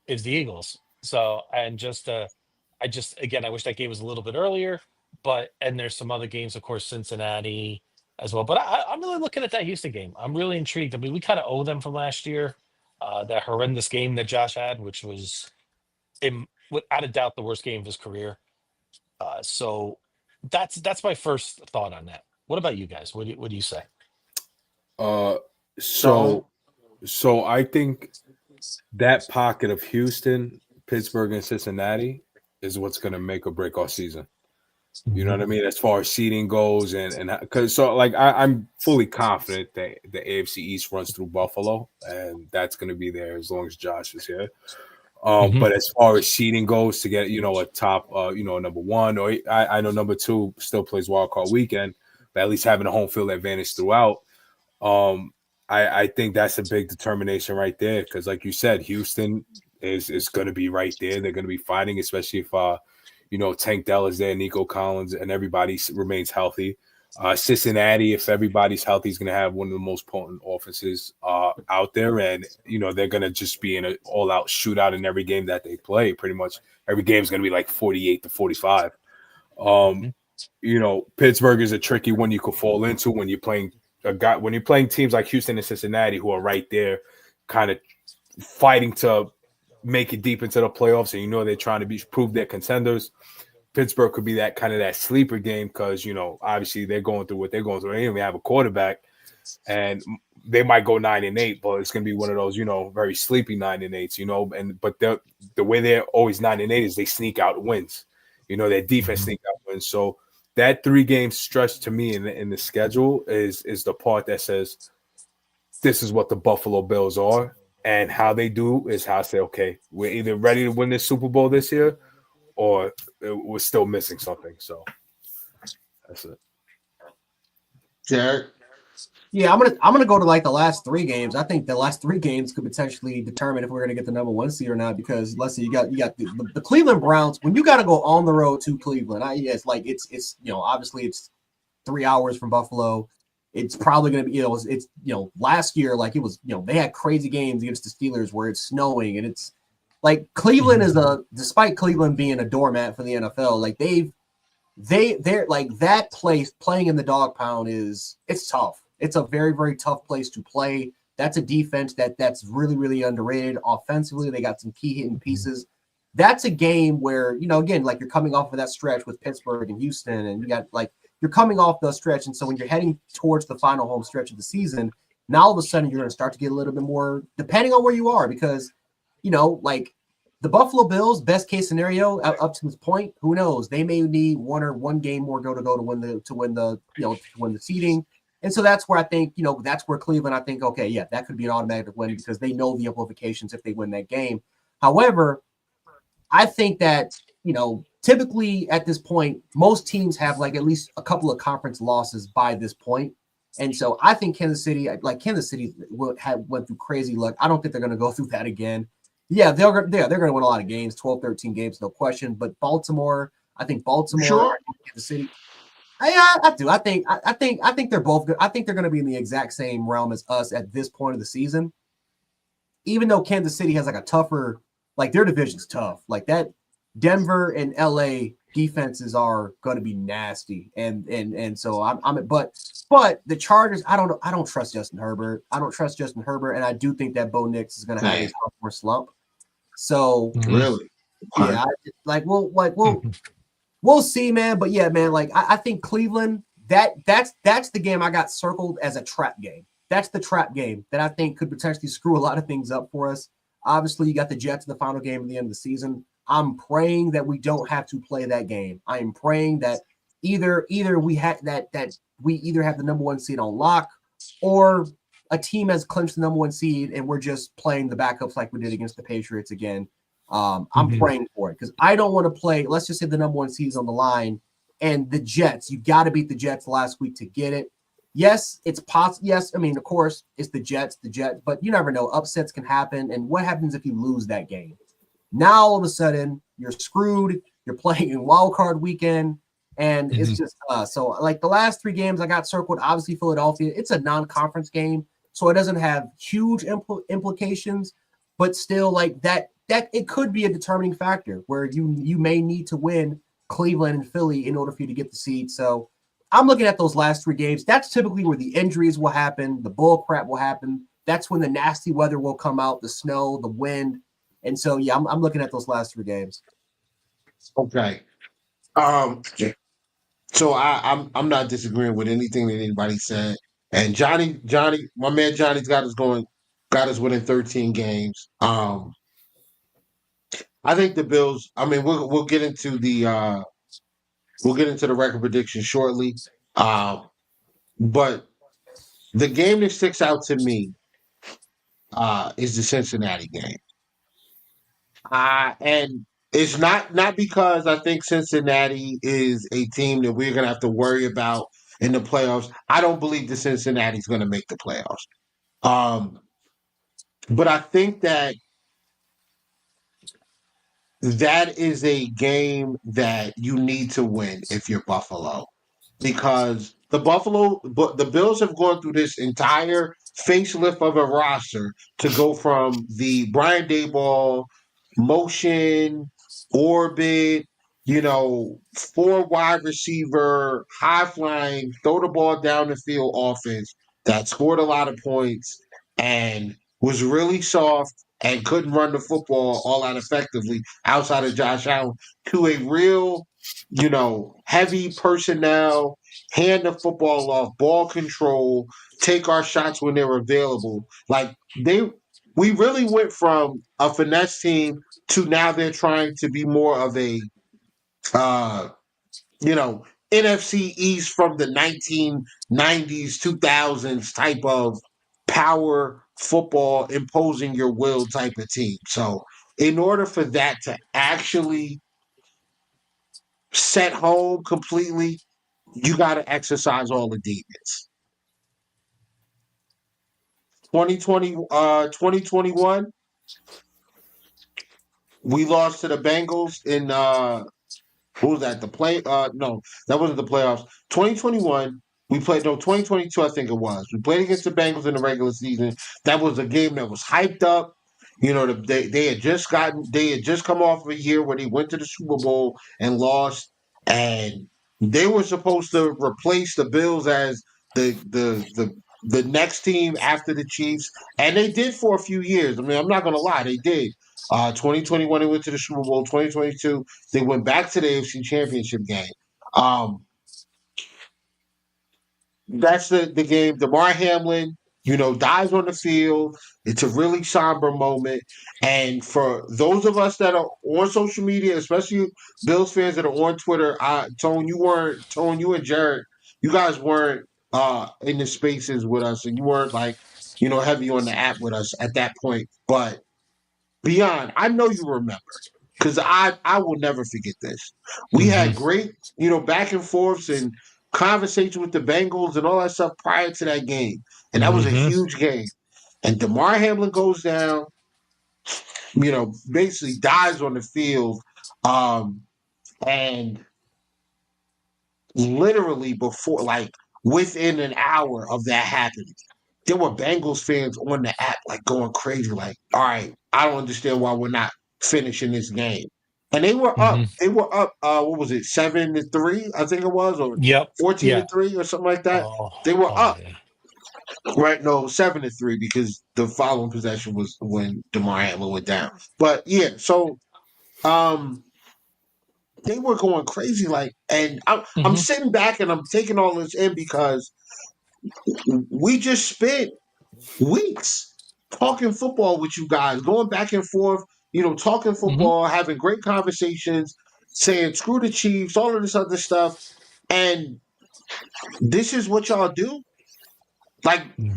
is the Eagles. So, and I wish that game was a little bit earlier, and there's some other games, of course, Cincinnati as well. But I'm really looking at that Houston game. I'm really intrigued. I mean, we kind of owe them from last year, that horrendous game that Josh had, which was without a doubt the worst game of his career. So that's my first thought on that. What about you guys? What do you say? So I think that pocket of Houston, Pittsburgh, and Cincinnati is what's going to make or break our season. You know what I mean? As far as seeding goes, and because I'm fully confident that the AFC East runs through Buffalo, and that's going to be there as long as Josh is here. But as far as seeding goes, to get a top, number one, or I know number two still plays wild card weekend, but at least having a home field advantage throughout. I think that's a big determination right there because, like you said, Houston is going to be right there. They're going to be fighting, especially if Tank Dell is there, Nico Collins, and everybody remains healthy. Cincinnati, if everybody's healthy, is going to have one of the most potent offenses out there, and they're going to just be in an all-out shootout in every game that they play. Pretty much every game is going to be like 48-45. Pittsburgh is a tricky one you could fall into when you're playing teams like Houston and Cincinnati, who are right there, kind of fighting to make it deep into the playoffs, and they're trying to prove they're contenders. Pittsburgh could be that sleeper game because obviously they're going through what they're going through. They don't even have a quarterback, and they might go 9-8, but it's going to be one of those very sleepy 9-8s. But the way they're always 9-8 is they sneak out wins. Their defense sneak out wins. So that 3-game stretch to me in the schedule is the part that says this is what the Buffalo Bills are, and how they do is how I say, okay, we're either ready to win this Super Bowl this year, or we're still missing something. So that's it. Jared? Yeah, I'm gonna go to like the last 3 games. I think the last 3 games could potentially determine if we're gonna get the number 1 seed or not. Because let's say you got the Cleveland Browns. When you got to go on the road to Cleveland, it's obviously it's 3 hours from Buffalo. It's probably gonna be last year it was they had crazy games against the Steelers where it's snowing, and it's like Cleveland is despite Cleveland being a doormat for the NFL, like they're like that place playing in the dog pound it's tough. It's a very, very tough place to play. That's a defense that's really, really underrated. Offensively, they got some key hitting pieces. That's a game where, again, like you're coming off of that stretch with Pittsburgh and Houston, and you're coming off the stretch. And so when you're heading towards the final home stretch of the season, now all of a sudden you're going to start to get a little bit more, depending on where you are, because, like the Buffalo Bills, best case scenario up to this point, who knows? They may need one game more to win the seeding. And so that's where I think, that's where Cleveland, I think, okay, yeah, that could be an automatic win because they know the implications if they win that game. However, I think that, typically at this point, most teams have like at least a couple of conference losses by this point. And so I think Kansas City went through crazy luck. I don't think they're going to go through that again. Yeah, they're going to win a lot of games, 12, 13 games, no question. But Baltimore, Sure. Kansas City. I do. I think they're both good. I think they're going to be in the exact same realm as us at this point of the season. Even though Kansas City has like a tougher, like their division's tough. Like that Denver and LA defenses are going to be nasty. And so but the Chargers, I don't trust Justin Herbert. And I do think that Bo Nix is going to have a sophomore slump. So Really? yeah, we'll see, man. But yeah, man, like I think Cleveland, that's the game I got circled as a trap game. That's the trap game that I think could potentially screw a lot of things up for us. Obviously, you got the Jets in the final game at the end of the season. I'm praying that we don't have to play that game. I am praying that either we have we either have the number 1 seed on lock, or a team has clinched the number 1 seed and we're just playing the backups like we did against the Patriots again. I'm praying for it because I don't want to play. Let's just say the number 1 seed is on the line, and the Jets. You got to beat the Jets last week to get it. Yes, it's possible. Yes, I mean, of course, it's the Jets, but you never know. Upsets can happen, and what happens if you lose that game? Now all of a sudden you're screwed. You're playing in wild card weekend, and it's just so like the last 3 games I got circled. Obviously, Philadelphia. It's a non-conference game, so it doesn't have huge implications, but still, like that it could be a determining factor where you may need to win Cleveland and Philly in order for you to get the seed. So I'm looking at those last 3 games. That's typically where the injuries will happen, the bull crap will happen. That's when the nasty weather will come out, the snow, the wind. And so, yeah, I'm looking at those last 3 games. Okay. So I'm not disagreeing with anything that anybody said. And Johnny, my man Johnny's got us winning 13 games. I think the Bills. I mean, we'll get into the record prediction shortly. But the game that sticks out to me is the Cincinnati game. And it's not because I think Cincinnati is a team that we're going to have to worry about in the playoffs. I don't believe that Cincinnati's going to make the playoffs. But I think that that is a game that you need to win if you're Buffalo, because the Bills have gone through this entire facelift of a roster to go from the Brian Daboll motion orbit, four wide receiver, high flying, throw the ball down the field offense that scored a lot of points and was really soft and couldn't run the football all that effectively outside of Josh Allen, to a real, heavy personnel, hand the football off, ball control, take our shots when they're available. Like we really went from a finesse team to now they're trying to be more of a, NFC East from the 1990s, 2000s type of power football, imposing your will type of team. So, in order for that to actually set home completely, you got to exercise all the demons. 2021, we lost to the Bengals in who was that? No, that wasn't the playoffs. 2021, we played 2022, I think it was. We played against the Bengals in the regular season. That was a game that was hyped up. They had just come off of a year where they went to the Super Bowl and lost, and they were supposed to replace the Bills as the next team after the Chiefs, and they did for a few years. I mean, I'm not gonna lie, they did. 2021 they went to the Super Bowl. 2022 they went back to the AFC Championship game. That's the game. Damar Hamlin, dies on the field. It's a really somber moment. And for those of us that are on social media, especially Bills fans that are on Twitter, Tone, you and Jared, you guys weren't in the spaces with us, and you weren't heavy on the app with us at that point. But Beyond, I know you remember, because I will never forget this. We had great, back and forths and conversation with the Bengals and all that stuff prior to that game. And that was a huge game. And Damar Hamlin goes down, basically dies on the field. And literally within an hour of that happening, there were Bengals fans on the app going crazy, all right, I don't understand why we're not finishing this game. And they were up. They were up. What was it? 7-3, I think it was, or 14-3, or something like that. They were up. Yeah. Right? No, 7-3, because the following possession was when Damar Hamlin went down. But yeah, so they were going crazy, and I'm sitting back and I'm taking all this in because we just spent weeks talking football with you guys, going back and forth, talking football, having great conversations, saying screw the Chiefs, all of this other stuff. And this is what y'all do?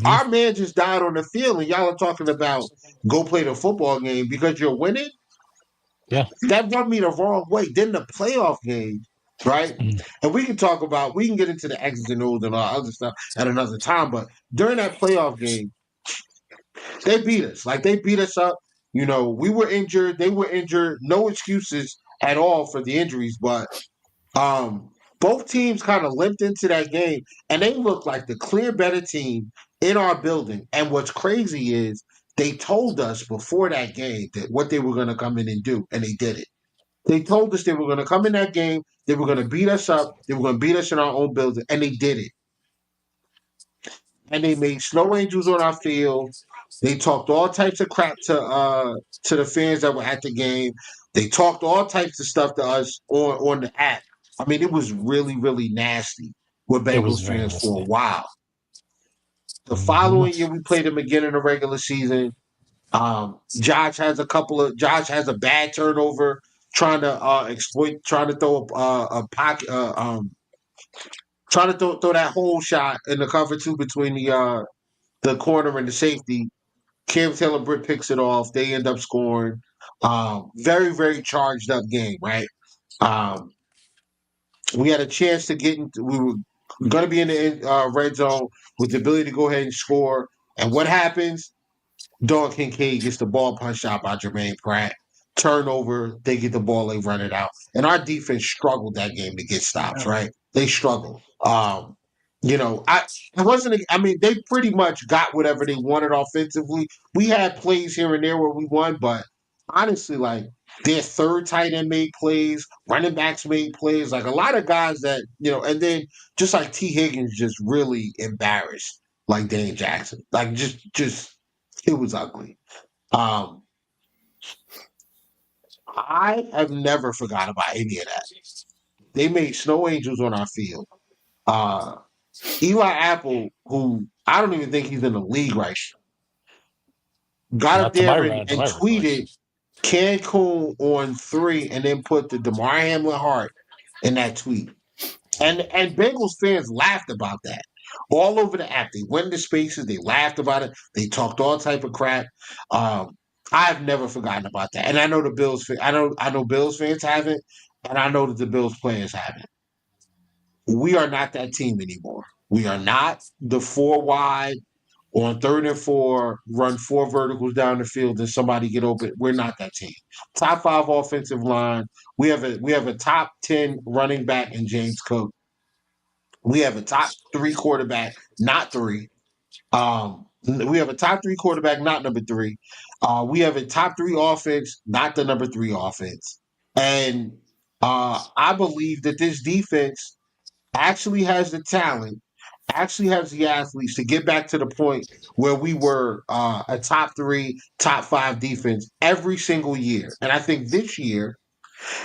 Our man just died on the field, and y'all are talking about go play the football game because you're winning? Yeah. That rubbed me the wrong way. Then the playoff game, right? And we can get into the X's and O's and all other stuff at another time, but during that playoff game, they beat us. They beat us up. We were injured. They were injured. No excuses at all for the injuries, but both teams kind of limped into that game, and they looked like the clear better team in our building. And what's crazy is they told us before that game that what they were going to come in and do, and they did it. They told us they were going to come in that game, they were going to beat us up, they were going to beat us in our own building, and they did it. And they made snow angels on our field. They talked all types of crap to the fans that were at the game. They talked all types of stuff to us on the app. I mean, it was really, really nasty with Bengals fans for a while. The following year, we played them again in the regular season. Josh has a bad turnover, trying to throw a pocket, trying to throw that whole shot in the cover two between the corner and the safety. Cam Taylor-Britt picks it off. They end up scoring. Very, very charged up game, right? We had a chance to we were going to be in the red zone with the ability to go ahead and score. And what happens? Dalton Kincaid gets the ball punched out by Jermaine Pratt. turnover, they get the ball, they run it out. And our defense struggled that game to get stops, right? They struggled. I mean, they pretty much got whatever they wanted offensively. We had plays here and there where we won, but honestly, like their third tight end made plays, running backs made plays, like a lot of guys that, and then just like T. Higgins just really embarrassed like Dane Jackson. Like just it was ugly. I have never forgot about any of that. They made snow angels on our field. Eli Apple, who I don't even think he's in the league right now, got Not up to my there to and my tweeted Cancun on 3 and then put the DeMar Hamlin heart in that tweet. And Bengals fans laughed about that. All over the app. They went into spaces, they laughed about it, they talked all type of crap. I've never forgotten about that. And I know the Bills I know Bills fans haven't, and I know that the Bills players haven't. We are not that team anymore. We are not the 4 wide on 3rd and 4, run 4 verticals down the field and somebody get open. We're not that team. Top 5 offensive line. We have a top 10 running back in James Cook. We have a top 3 quarterback, not 3. We have a top 3 quarterback, not number 3. We have a top 3 offense, not the number 3 offense. And I believe that this defense actually has the talent, actually has the athletes to get back to the point where we were a top 3, top 5 defense every single year. And I think this year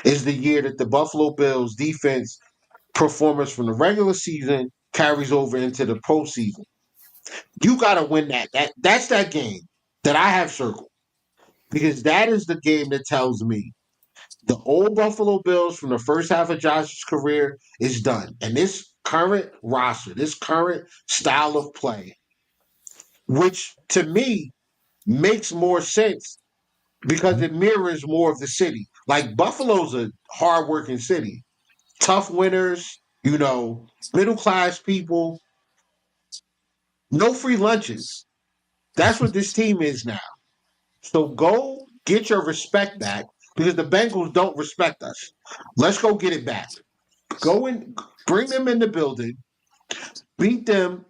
is the year that the Buffalo Bills defense performance from the regular season carries over into the postseason. You got to win that. That's that game that I have circled, because that is the game that tells me the old Buffalo Bills from the first half of Josh's career is done. And this current roster, this current style of play, which to me makes more sense because it mirrors more of the city. Like Buffalo's a hardworking city. Tough winners, middle class people, no free lunches. That's what this team is now. So go get your respect back because the Bengals don't respect us. Let's go get it back. Go and bring them in the building, beat them.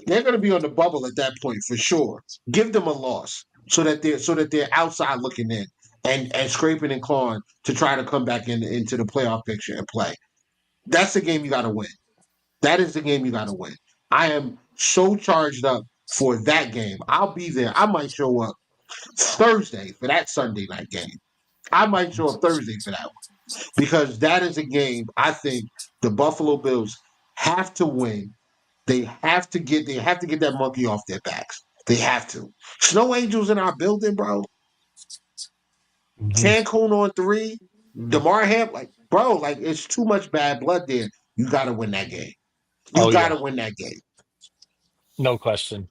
They're going to be on the bubble at that point for sure. Give them a loss so that they're outside looking in and scraping and clawing to try to come back into the playoff picture and play. That's the game you got to win. That is the game you got to win. I am so charged up for that game. I'll be there. I might show up Thursday for that Sunday night game. I might show up Thursday for that one because that is a game I think the Buffalo Bills have to win. They have to get that monkey off their backs. They have to. Snow Angels in our building, bro. Cancun on 3. DeMar Hamlin, it's too much bad blood there. You got to win that game. You got to win that game. No question.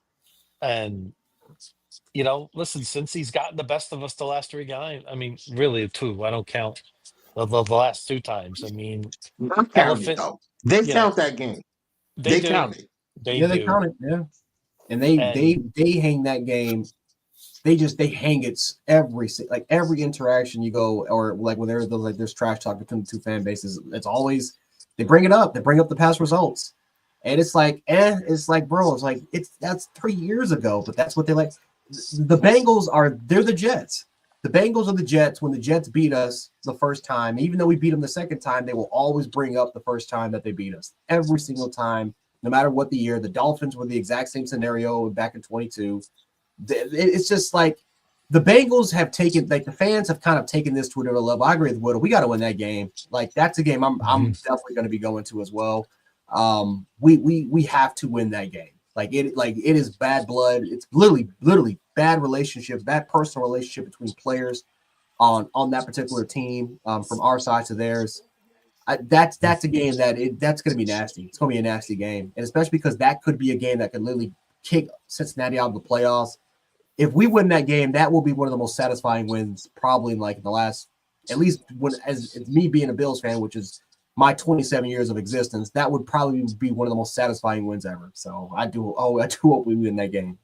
And, listen, since he's gotten the best of us the last 3 games, I mean, really 2. I don't count the last 2 times. I mean, I'm counting it, though. They count that game. They count it. They count it. Yeah. And they hang that game. They hang it every interaction you go, or like when there's trash talk between the 2 fan bases. It's always they bring it up. They bring up the past results, and it's like, bro, that's 3 years ago, but that's what they like. The Bengals they're the Jets. The Bengals are the Jets. When the Jets beat us the first time, even though we beat them the second time, they will always bring up the first time that they beat us every single time, no matter what the year. The Dolphins were the exact same scenario back in 22. It's just like the Bengals have taken, the fans have kind of taken this to another level. I agree with Woodle. We got to win that game. That's a game I'm definitely going to be going to as well. We have to win that game. It is bad blood. It's literally bad relationships, bad personal relationship between players on that particular team, from our side to theirs. That's a game that's going to be nasty. It's going to be a nasty game, and especially because that could be a game that could literally kick Cincinnati out of the playoffs. If we win that game, that will be one of the most satisfying wins, probably in the last, at least as me being a Bills fan, which is my 27 years of existence, that would probably be one of the most satisfying wins ever. So I do hope we win that game.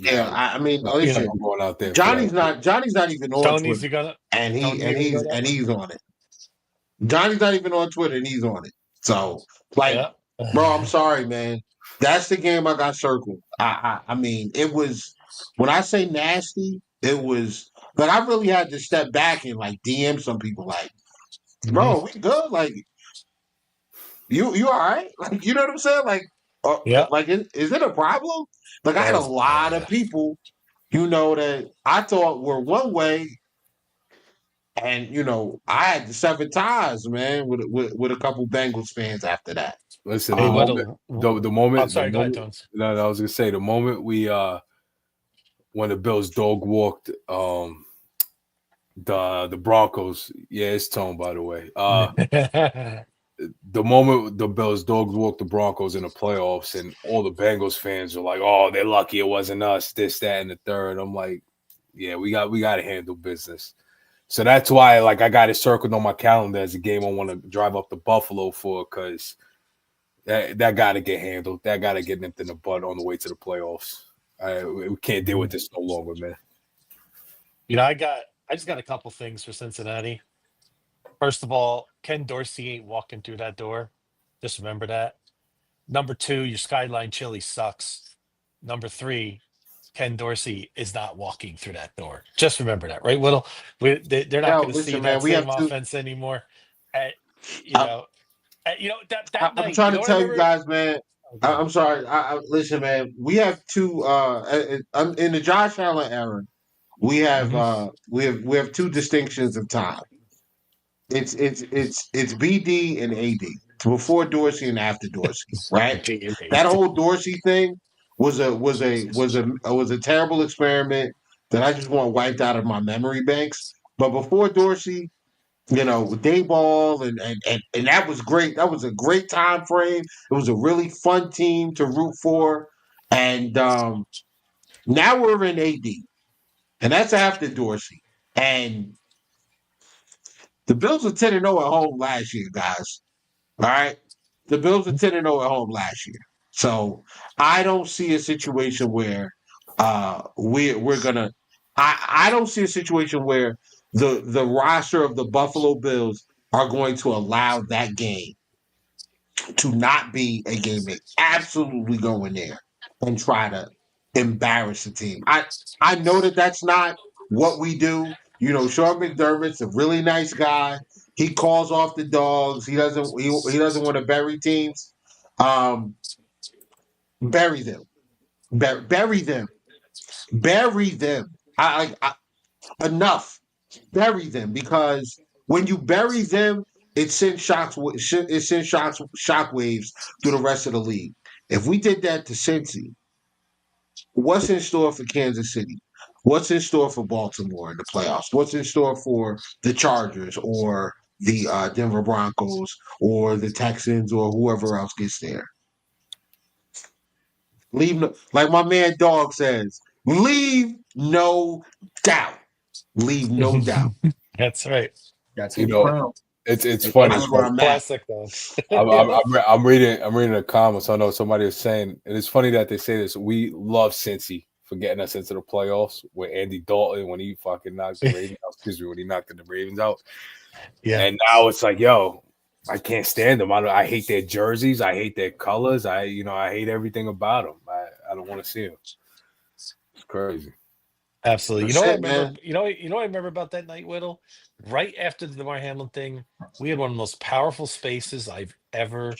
Yeah, I mean, No, You listen, know, I'm going out there for Johnny's that. not even on Tony's Twitter, gonna and Tony, you gonna go there? he's on it. Johnny's not even on Twitter, and he's on it. So, like, Yeah. bro, I'm sorry, man. That's the game I got circled. I mean, it was when I say nasty, it was like I really had to step back and like DM some people, like, Mhm. bro, we good? Like, you all right? Like, you know what I'm saying? Like, Yeah. like, is it a problem? Like, I That had a was lot of bad. people, that I thought were one way, and I had to sever ties, man, with a couple Bengals fans after that. Listen, Hey, Um, the I'm moment, sorry. Go ahead, Tones. no, no, I was gonna say the moment when the Bills dog walked the Broncos. Yeah, it's Tone, by the way. The moment the Bills dogs walked the Broncos in the playoffs, and all the Bengals fans are like, "Oh, they're lucky it wasn't us." This, that, and the third. I'm like, yeah, we got to handle business. So that's why, like, I got it circled on my calendar as a game I want to drive up to Buffalo for, because that got to get handled. That got to get nipped in the bud on the way to the playoffs. We can't deal with this no longer, man. I just got a couple things for Cincinnati. First of all, Ken Dorsey ain't walking through that door. Just remember that. Number two, your Skyline chili sucks. Number three, Ken Dorsey is not walking through that door. Just remember that, right, Whittle? They're not yo, going to see listen, man, that we have same two. offense anymore. Uh, you I, know, that I'm night. trying You to know what I tell you remember? guys, man. Oh, go ahead. I'm sorry. Listen, man. We have two. I'm in the Josh Allen era. We have Mhm. we have two distinctions of time. It's BD and AD. It's before Dorsey and after Dorsey, right? That whole Dorsey thing was a terrible experiment that I just want wiped out of my memory banks. But before Dorsey, with Dayball and that was great. That was a great time frame. It was a really fun team to root for. And now we're in AD, and that's after Dorsey. And the Bills were 10-0 at home last year, guys. All right. The Bills were 10-0 at home last year. So I don't see a situation where we're gonna I don't see a situation where the roster of the Buffalo Bills are going to allow that game to not be a game they absolutely go in there and try to embarrass the team. I know that that's not what we do. Sean McDermott's a really nice guy. He calls off the dogs. He doesn't want to bury teams. Um, bury them. Bury them. Bury them. Enough. Bury them, because when you bury them, it sends shockwaves through the rest of the league. If we did that to Cincy, what's in store for Kansas City? What's in store for Baltimore in the playoffs? What's in store for the Chargers or the Denver Broncos or the Texans or whoever else gets there? Like my man Dog says, leave no doubt. Leave no doubt. That's right. That's You his know, crown. it's funny. That's where I'm at. Classic, though. I'm reading the comments. I know somebody was saying, and it's funny that they say this. We love Cincy for getting us into the playoffs with Andy Dalton when he fucking knocked the Ravens out. Excuse me, when he knocked the Ravens out. Yeah. And now it's like, yo, I can't stand them. I hate their jerseys. I hate their colors. I hate everything about them. I don't want to see them. It's crazy. Absolutely. You That's know what I it, remember? man. You know what I remember about that night, Whittle? Right after the Damar Hamlin thing, we had one of the most powerful spaces I've ever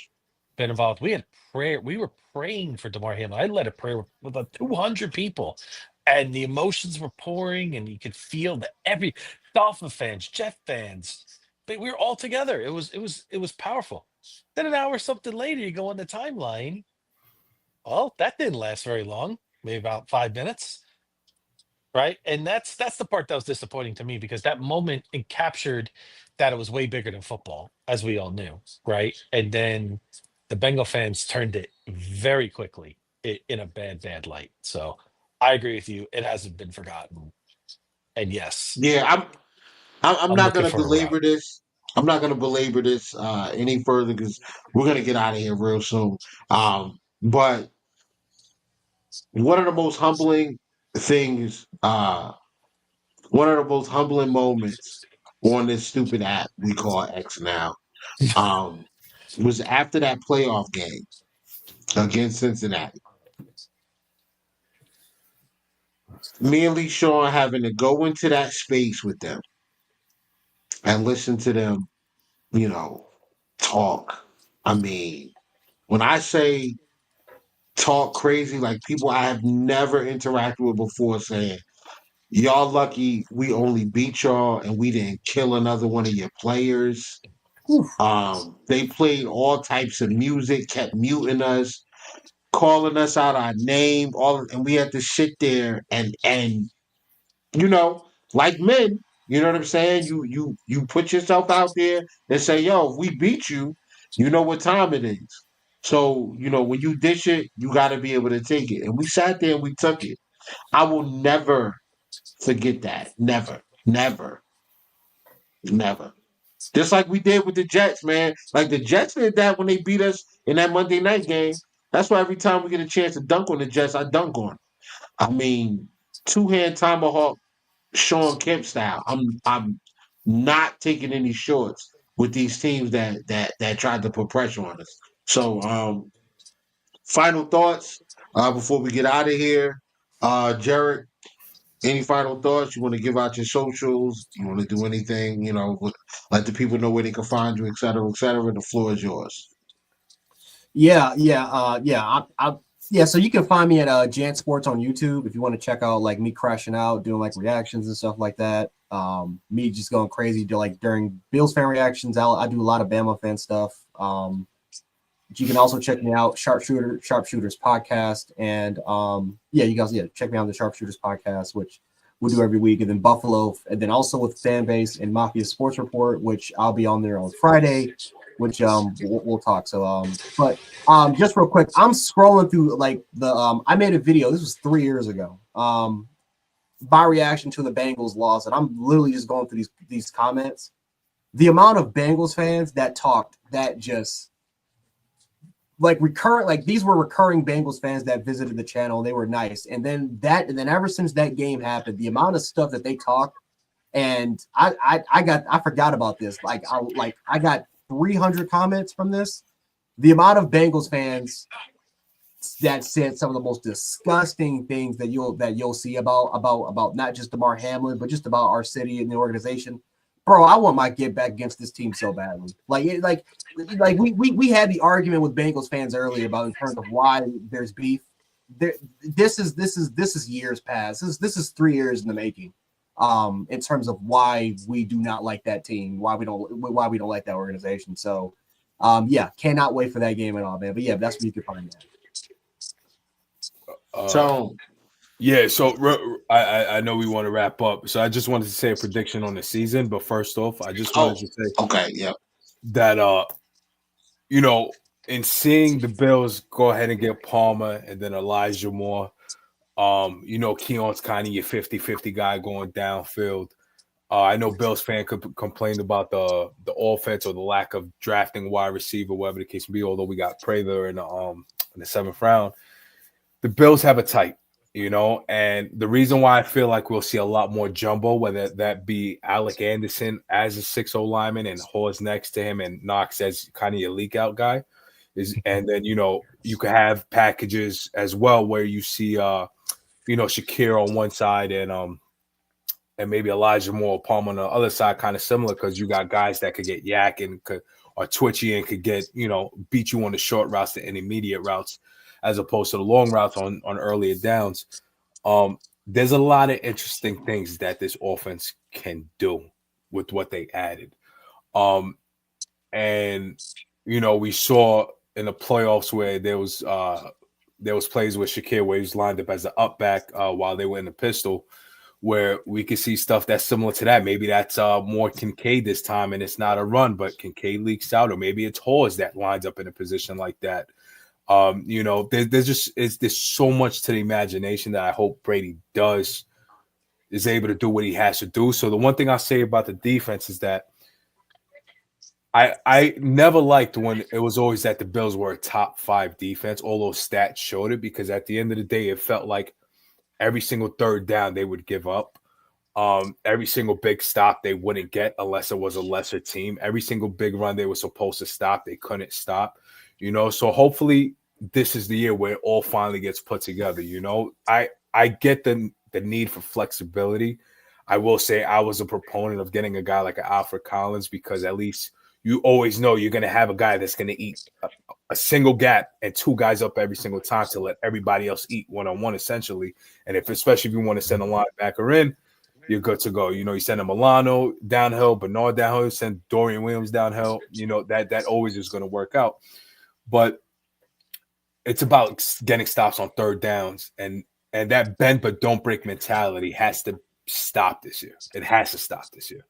been involved. We had prayer. We were praying for Damar Hamlin. I led a prayer with about 200 people, and the emotions were pouring, and you could feel that every Dolphin fans, Jet fans, but we were all together. It was powerful. Then an hour or something later, you go on the timeline. Well, that didn't last very long. Maybe about 5 minutes. Right. And that's the part that was disappointing to me, because that moment it captured that it was way bigger than football, as we all knew. Right. And then the Bengal fans turned it very quickly in a bad light. So I agree with you. It hasn't been forgotten. And yes, Yeah, I'm I'm not looking gonna for a route. belabor this. I'm not gonna belabor this any further because we're gonna get out of here real soon. But one of the most humbling things, one of the most humbling moments on this stupid app we call X now, was after that playoff game against Cincinnati. Me and Lee Sean having to go into that space with them and listen to them, talk. I mean, when I say talk crazy, like people I have never interacted with before saying, y'all lucky we only beat y'all and we didn't kill another one of your players. They played all types of music, kept muting us, calling us out our name, and we had to sit there and like men, you know what I'm saying? You put yourself out there and say, yo, if we beat you, you know what time it is. So, when you dish it, you got to be able to take it. And we sat there and we took it. I will never forget that. Never, never, never. Just like we did with the Jets, man. Like the Jets did that when they beat us in that Monday night game. That's why every time we get a chance to dunk on the Jets, I dunk on them. I mean, two-hand tomahawk Sean Kemp style. I'm not taking any shorts with these teams that tried to put pressure on us. So final thoughts before we get out of here. Jared, any final thoughts? You want to give out your socials? You want to do anything? Let the people know where they can find you, et cetera, et cetera. The floor is yours. Yeah. So you can find me at Jan Sports on YouTube if you want to check out like me crashing out, doing like reactions and stuff like that. Me just going crazy during Bills fan reactions. I do a lot of Bama fan stuff. You can also check me out, Sharpshooters podcast, and you guys check me out on the Sharpshooters podcast, which we do every week, and then Buffalo, and then also with Fanbase and Mafia Sports Report, which I'll be on there on Friday, which we'll talk. So but just real quick, I'm scrolling through like the I made a video. This was 3 years ago. My reaction to the Bengals loss, and I'm literally just going through these comments. The amount of Bengals fans that talked that just these were recurring Bengals fans that visited the channel. They were nice. And then ever since that game happened, the amount of stuff that they talked, and I forgot about this. I got 300 comments from this. The amount of Bengals fans that said some of the most disgusting things that you'll see about not just DeMar Hamlin, but just about our city and the organization. Bro, I want my get back against this team so badly. We had the argument with Bengals fans earlier about in terms of why there's beef. This is years past. This is 3 years in the making. In terms of why we do not like that team, why we don't like that organization. So, cannot wait for that game at all, man. But yeah, that's where you can find that. So I know we want to wrap up, so I just wanted to say a prediction on the season. But first off, I just wanted to say, that in seeing the Bills go ahead and get Palmer and then Elijah Moore, Keon's kind of your 50-50 guy going downfield. I know Bills fan could complain about the offense or the lack of drafting wide receiver, whatever the case may be. Although we got Prather in the 7th round, the Bills have a type. And the reason why I feel like we'll see a lot more jumbo, whether that be Alec Anderson as a 6'0 lineman and Hawes next to him and Knox as kind of your leak out guy, and then you could have packages as well where you see Shakir on one side and maybe Elijah Moore or Palmer on the other side, kind of similar because you got guys that could get yak and or twitchy and could get beat you on the short routes, the intermediate routes, as opposed to the long routes on earlier downs. There's a lot of interesting things that this offense can do with what they added. And we saw in the playoffs where there was plays with Shakir where he was lined up as an up back while they were in the pistol, where we could see stuff that's similar to that. Maybe that's more Kincaid this time and it's not a run, but Kincaid leaks out, or maybe it's Hawes that lines up in a position like that. There's so much to the imagination that I hope Brady is able to do what he has to do. So the one thing I'll say about the defense is that I never liked when it was always that the Bills were a top 5 defense, all those stats showed it, because at the end of the day, it felt like every single third down they would give up. Every single big stop they wouldn't get unless it was a lesser team. Every single big run they were supposed to stop, they couldn't stop. So hopefully this is the year where it all finally gets put together. I get the need for flexibility. I will say I was a proponent of getting a guy like Alfred Collins because at least you always know you're going to have a guy that's going to eat a single gap and two guys up every single time to let everybody else eat one-on-one essentially. And especially if you want to send a linebacker in, you're good to go. You send a Milano downhill, Bernard downhill, you send Dorian Williams downhill, that always is going to work out. But it's about getting stops on third downs, and that bend but don't break mentality has to stop this year. It has to stop this year.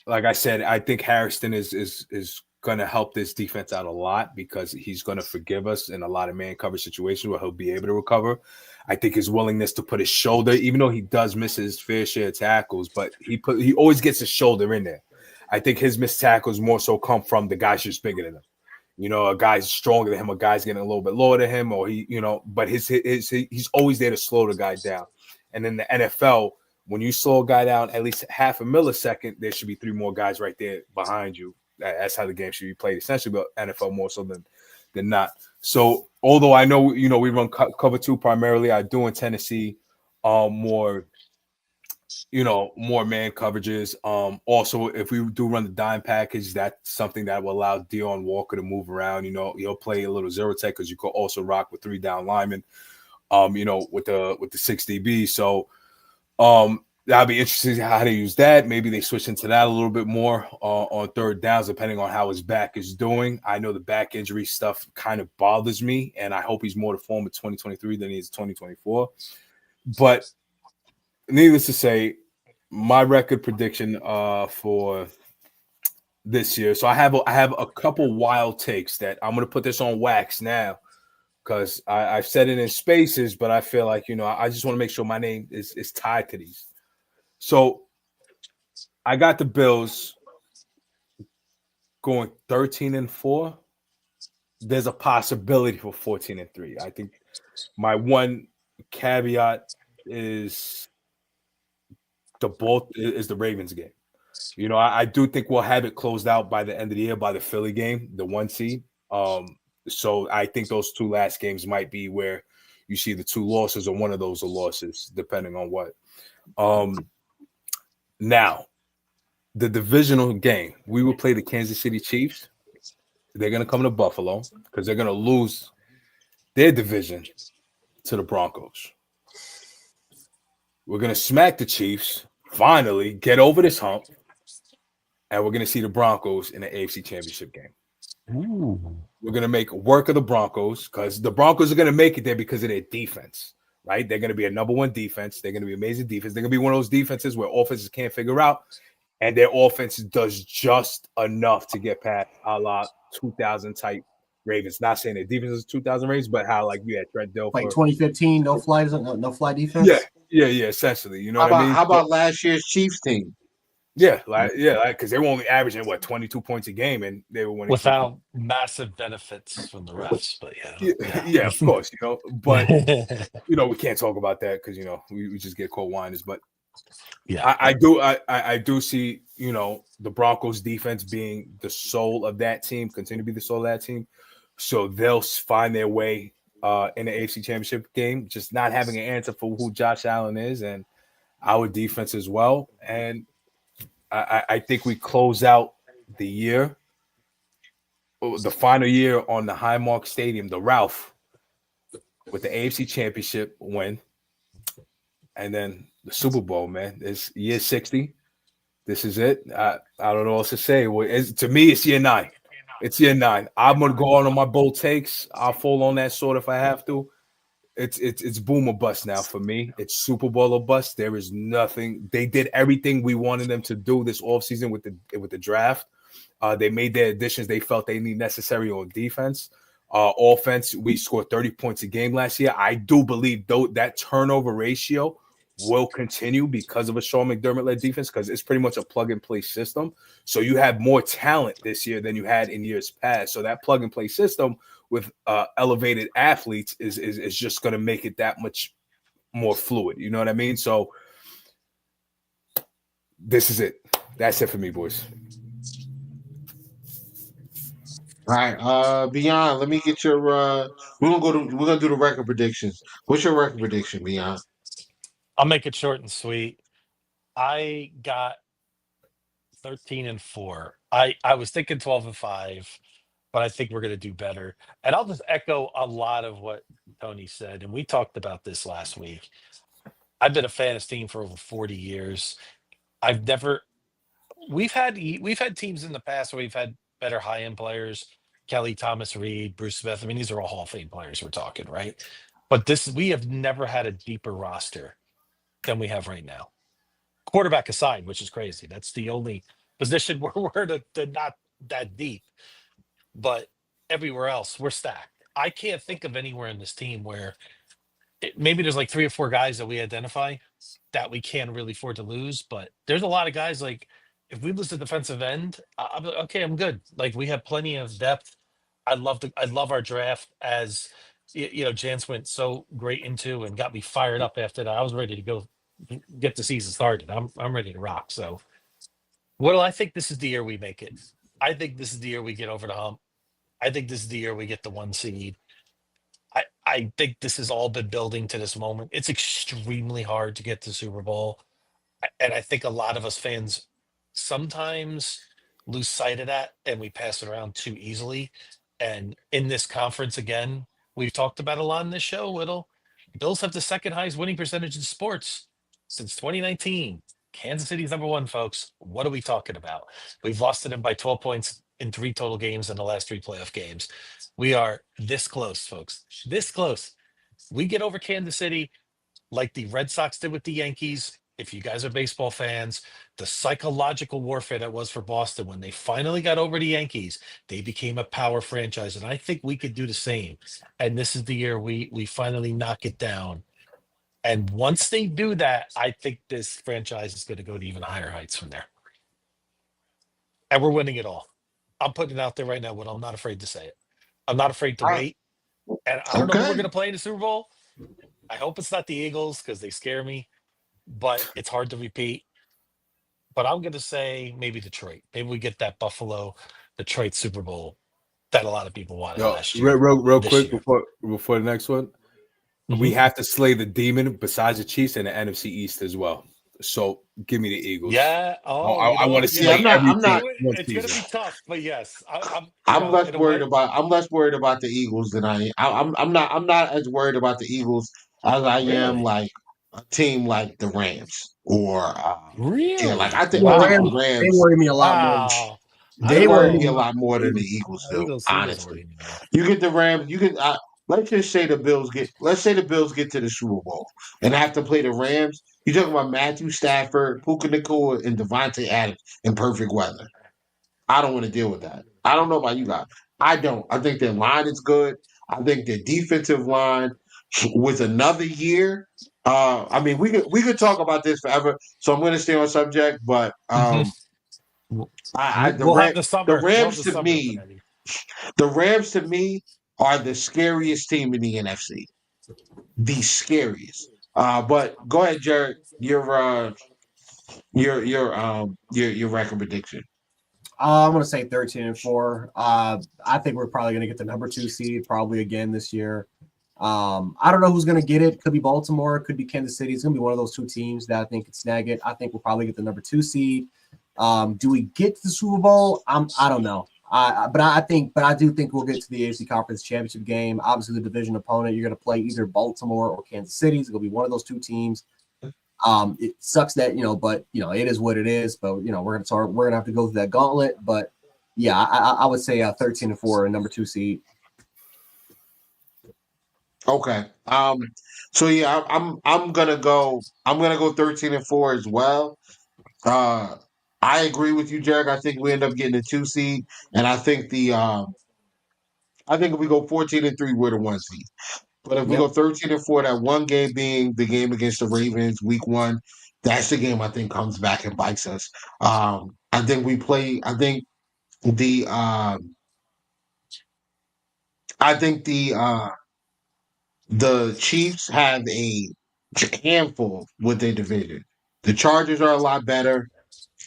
Like I said, I think Harrison is going to help this defense out a lot because he's going to forgive us in a lot of man coverage situations where he'll be able to recover. I think his willingness to put his shoulder, even though he does miss his fair share of tackles, but he always gets his shoulder in there. I think his missed tackles more so come from the guys just bigger than him. A guy's stronger than him, a guy's getting a little bit lower than him, or but he's always there to slow the guy down. And in the NFL, when you slow a guy down at least half a millisecond, there should be three more guys right there behind you. That's how the game should be played, essentially, but NFL more so than not. So, although I know, we run cover two primarily, I do in Tennessee more man coverages. Also, if we do run the dime package, that's something that will allow Dion Walker to move around. He'll play a little zero tech because you could also rock with 3 down linemen, with the 6 DB. So, that'll be interesting how they use that. Maybe they switch into that a little bit more on third downs, depending on how his back is doing. I know the back injury stuff kind of bothers me, and I hope he's more to form in 2023 than he is 2024. But needless to say, my record prediction for this year. So I have a couple wild takes that I'm going to put this on wax now because I've said it in spaces, but I feel like, I just want to make sure my name is tied to these. So I got the Bills going 13-4. There's a possibility for 14-3. I think my one caveat is the Ravens game. I do think we'll have it closed out by the end of the year by the Philly game, the 1 seed. So I think those 2 last games might be where you see the 2 losses or one of those are losses, depending on what. Now, the divisional game, we will play the Kansas City Chiefs. They're going to come to Buffalo because they're going to lose their division to the Broncos. We're going to smack the Chiefs, finally get over this hump, and we're going to see the Broncos in the AFC Championship game. Ooh. We're going to make work of the Broncos because the Broncos are going to make it there because of their defense. Right? They're going to be a number 1 defense. They're going to be amazing defense. They're going to be one of those defenses where offenses can't figure out, and their offense does just enough to get past a la 2000 type Ravens. Not saying their defense is 2000 Ravens, but how you had Trent Dilfer. Like 2015, no fly defense. Yeah, essentially. You know what about, I mean? How about last year's Chiefs team? Yeah, because they were only averaging 22 points a game, and they were winning without massive benefits from the refs. But yeah, of course, But we can't talk about that because we just get cold whiners. But yeah, I do see the Broncos defense being the soul of that team, continue to be the soul of that team. So they'll find their way in the AFC Championship game, just not having an answer for who Josh Allen is and our defense as well. And I think we close out the year, the final year on the Highmark Stadium, the Ralph, with the AFC Championship win, and then the Super Bowl, man. It's year 60. This is it. I don't know what else to say. To me, it's year 9. It's year 9. I'm going to go on my bold takes. I'll fall on that sword if I have to. It's boom or bust now for me. It's Super Bowl or bust. There is nothing. They did everything we wanted them to do this offseason with the draft. They made their additions they felt they need necessary on defense. Offense, we scored 30 points a game last year. I do believe that turnover ratio will continue because of a Sean McDermott-led defense because it's pretty much a plug-and-play system. So you have more talent this year than you had in years past. So that plug-and-play system with elevated athletes is just going to make it that much more fluid. You know what I mean? So this is it. That's it for me, boys. All right, Beyond. Let me get your. We're gonna do the record predictions. What's your record prediction, Beyond? I'll make it short and sweet. I got 13-4. I was thinking 12-5, but I think we're going to do better. And I'll just echo a lot of what Tony said. And we talked about this last week. I've been a fan of this team for over 40 years. I've never. We've had teams in the past where we've had better high end players. Kelly, Thomas, Reed, Bruce Smith. I mean, these are all Hall of Fame players we're talking, right? But we have never had a deeper roster than we have right now. Quarterback aside, which is crazy. That's the only position where we're not that deep. But everywhere else, we're stacked. I can't think of anywhere in this team where maybe there's like 3 or 4 guys that we identify that we can't really afford to lose. But there's a lot of guys like if we lose the defensive end, I'm like, okay, I'm good. Like we have plenty of depth. I love our draft as Jance went so great into and got me fired up after that. I was ready to go get the season started. I'm ready to rock. So I think this is the year we make it. I think this is the year we get over the hump. I think this is the year we get the 1 seed. I think this has all been building to this moment. It's extremely hard to get to Super Bowl. And I think a lot of us fans sometimes lose sight of that and we pass it around too easily. And in this conference, again, we've talked about a lot in this show, Whittle. Bills have the second highest winning percentage in sports since 2019. Kansas City's number 1, folks. What are we talking about? We've lost to them by 12 points in 3 total games in the last 3 playoff games. We are this close, folks. This close. We get over Kansas City like the Red Sox did with the Yankees. If you guys are baseball fans, the psychological warfare that was for Boston when they finally got over the Yankees, they became a power franchise. And I think we could do the same. And this is the year we finally knock it down. And once they do that, I think this franchise is going to go to even higher heights from there. And we're winning it all. I'm putting it out there right now, but I'm not afraid to say it. I'm not afraid to wait. And I don't know who we're going to play in the Super Bowl. I hope it's not the Eagles because they scare me, but it's hard to repeat. But I'm going to say maybe Detroit. Maybe we get that Buffalo-Detroit Super Bowl that a lot of people wanted last year. Real quick before the next one, we have to slay the demon besides the Chiefs and the NFC East as well. So give me the Eagles. Yeah. I want to slay everything. It's going to be tough, but yes, I'm less worried about the Eagles than I am. I'm not as worried about the Eagles as I am like a team like the Rams or really. Yeah, like I think The Rams. They worry me a lot more. They worry me a lot more than the Eagles do. Eagles honestly, you get the Rams. You can let's just say the Bills get. Let's say the Bills get to the Super Bowl and have to play the Rams. You're talking about Matthew Stafford, Puka Nacua, and Devontae Adams in perfect weather. I don't want to deal with that. I don't know about you guys. I don't. I think their line is good. I think their defensive line with another year. I mean, we could talk about this forever. So I'm going to stay on subject, but the Rams to me are the scariest team in the NFC. The scariest. But go ahead, Jared. Your record prediction. I'm going to say 13-4. I think we're probably going to get the number 2 seed probably again this year. I don't know who's going to get it. Could be Baltimore. Could be Kansas City. It's going to be one of those 2 teams that I think could snag it. I think we'll probably get the number 2 seed. Do we get to the Super Bowl? I don't know. But I do think we'll get to the AFC Conference Championship game. Obviously, the division opponent, you're going to play either Baltimore or Kansas City. It's going to be one of those 2 teams. It sucks that, but it is what it is. But we're gonna have to go through that gauntlet. But yeah, I would say 13-4 and number 2 seed. Okay. So yeah, I'm gonna go 13-4 as well. I agree with you, Jared. I think we end up getting a 2 seed, and I think if we go 14-3, we're the 1 seed. But if we go 13-4, that one game being the game against the Ravens, Week 1, that's the game I think comes back and bites us. I think we play. I think the Chiefs have a handful with their division. The Chargers are a lot better.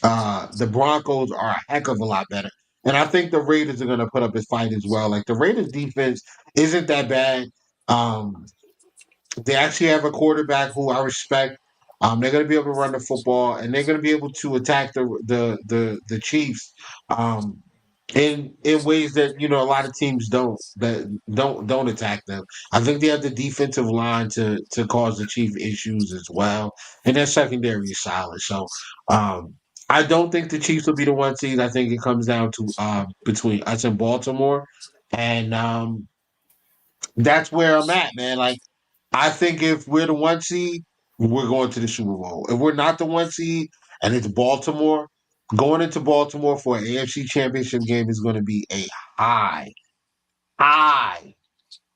The Broncos are a heck of a lot better. And I think the Raiders are going to put up a fight as well. Like the Raiders defense isn't that bad. They actually have a quarterback who I respect. They're going to be able to run the football, and they're going to be able to attack the Chiefs in ways that a lot of teams don't attack them. I think they have the defensive line to cause the Chiefs issues as well, and their secondary is solid. So I don't think the Chiefs will be the 1 seed. I think it comes down to between us and Baltimore, and that's where I'm at, man. Like I think if we're the 1 seed, we're going to the Super Bowl. If we're not the 1 seed and it's Baltimore, going into Baltimore for an AFC Championship game is going to be a high, high,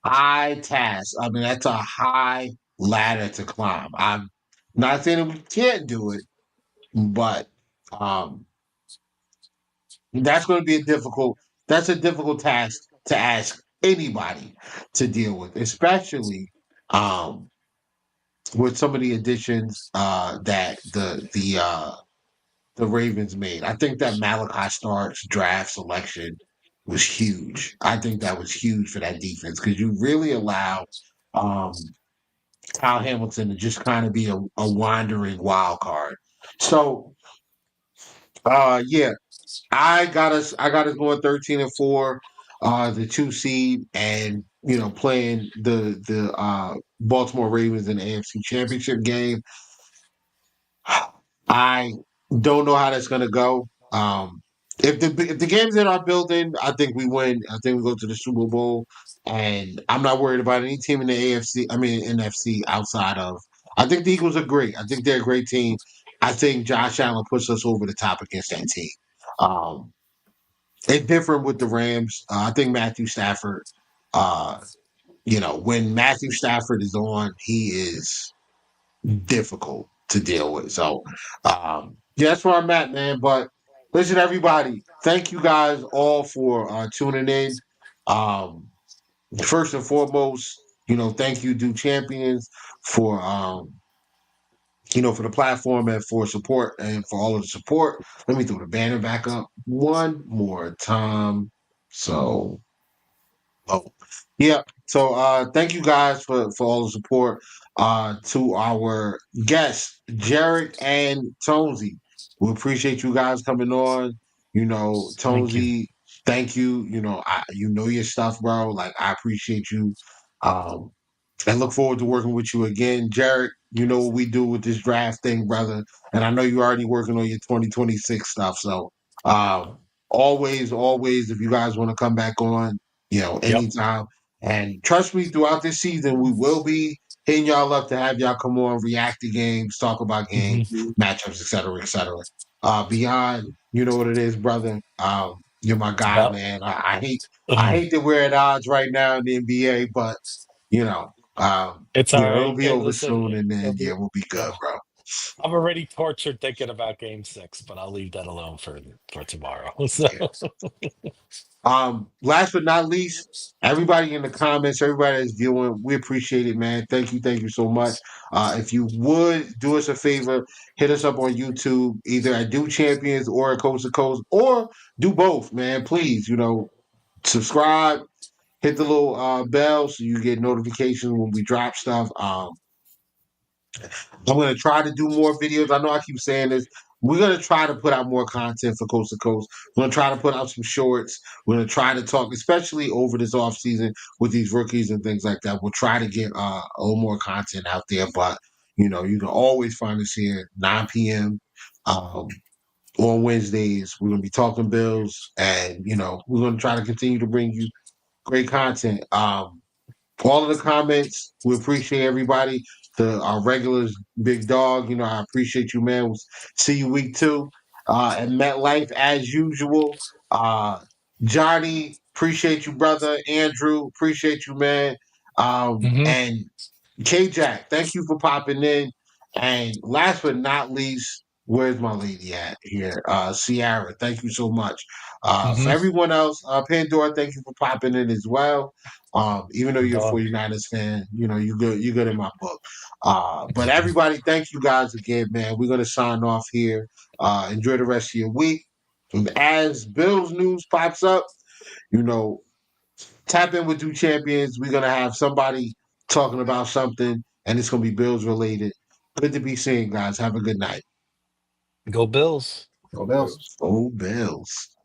high task. I mean, that's a high ladder to climb. I'm not saying that we can't do it, but that's going to be that's a difficult task to ask anybody to deal with, especially with some of the additions that the Ravens made. I think that Malachi Starks draft selection was huge. I think that was huge for that defense because you really allow Kyle Hamilton to just kind of be a wandering wild card. So yeah, I got us going 13-4, the 2 seed, and playing the Baltimore Ravens in the AFC Championship game. I don't know how that's gonna go. If the game's in our building, I think we win. I think we go to the Super Bowl, and I'm not worried about any team in the AFC. I mean NFC outside of. I think the Eagles are great. I think they're a great team. I think Josh Allen puts us over the top against that team. It's different with the Rams. I think Matthew Stafford. When Matthew Stafford is on, he is difficult to deal with. So, yeah, that's where I'm at, man. But listen, everybody, thank you guys all for tuning in. First and foremost, thank you, Do Champions, for for the platform and for support and for all of the support. Let me throw the banner back up one more time. So, yeah. So thank you guys for all the support. To our guests, Jared and Tonesy. We appreciate you guys coming on. Tonesy, thank you. You know your stuff, bro. Like I appreciate you. And look forward to working with you again. Jared, you know what we do with this draft thing, brother. And I know you're already working on your 2026 stuff. So always, if you guys want to come back on, anytime. And trust me, throughout this season, we will be hitting y'all up to have y'all come on, react to games, talk about games, matchups, et cetera, et cetera. Beyond, you know what it is, brother. You're my guy, man. I hate that we're at odds right now in the NBA, but it's all right. It'll be over soon, and then we'll be good, bro. I'm already tortured thinking about Game 6, but I'll leave that alone for tomorrow. So. Last but not least, everybody in the comments, everybody that's viewing, we appreciate it, man. Thank you so much. If you would do us a favor, hit us up on YouTube, either at Do Champions or at Coast to Coast, or do both, man. Please, subscribe, hit the little bell so you get notifications when we drop stuff. I'm going to try to do more videos. I know I keep saying this. We're going to try to put out more content for Coast to Coast. We're going to try to put out some shorts. We're going to try to talk, especially over this offseason with these rookies and things like that. We'll try to get a little more content out there. But, you can always find us here 9 p.m. On Wednesdays. We're going to be talking Bills. And, we're going to try to continue to bring you great content. All of the comments, we appreciate everybody. Our regulars, Big Dog, I appreciate you, man. We'll see you week 2. And MetLife, as usual. Johnny, appreciate you, brother. Andrew, appreciate you, man. And K-Jack, thank you for popping in. And last but not least, Where's my lady at here? Ciara, thank you so much. For Mm-hmm. everyone else, Pandora, thank you for popping in as well. Even though you're a Dog. 49ers fan, you know, you're good in my book. But everybody, thank you guys again, man. We're gonna sign off here. Enjoy the rest of your week. And as Bills news pops up, you know, tap in with Do Champions. We're gonna have somebody talking about something, and it's gonna be Bills related. Good to be seen, guys. Have a good night. Go Bills. Go Bills. Go Bills.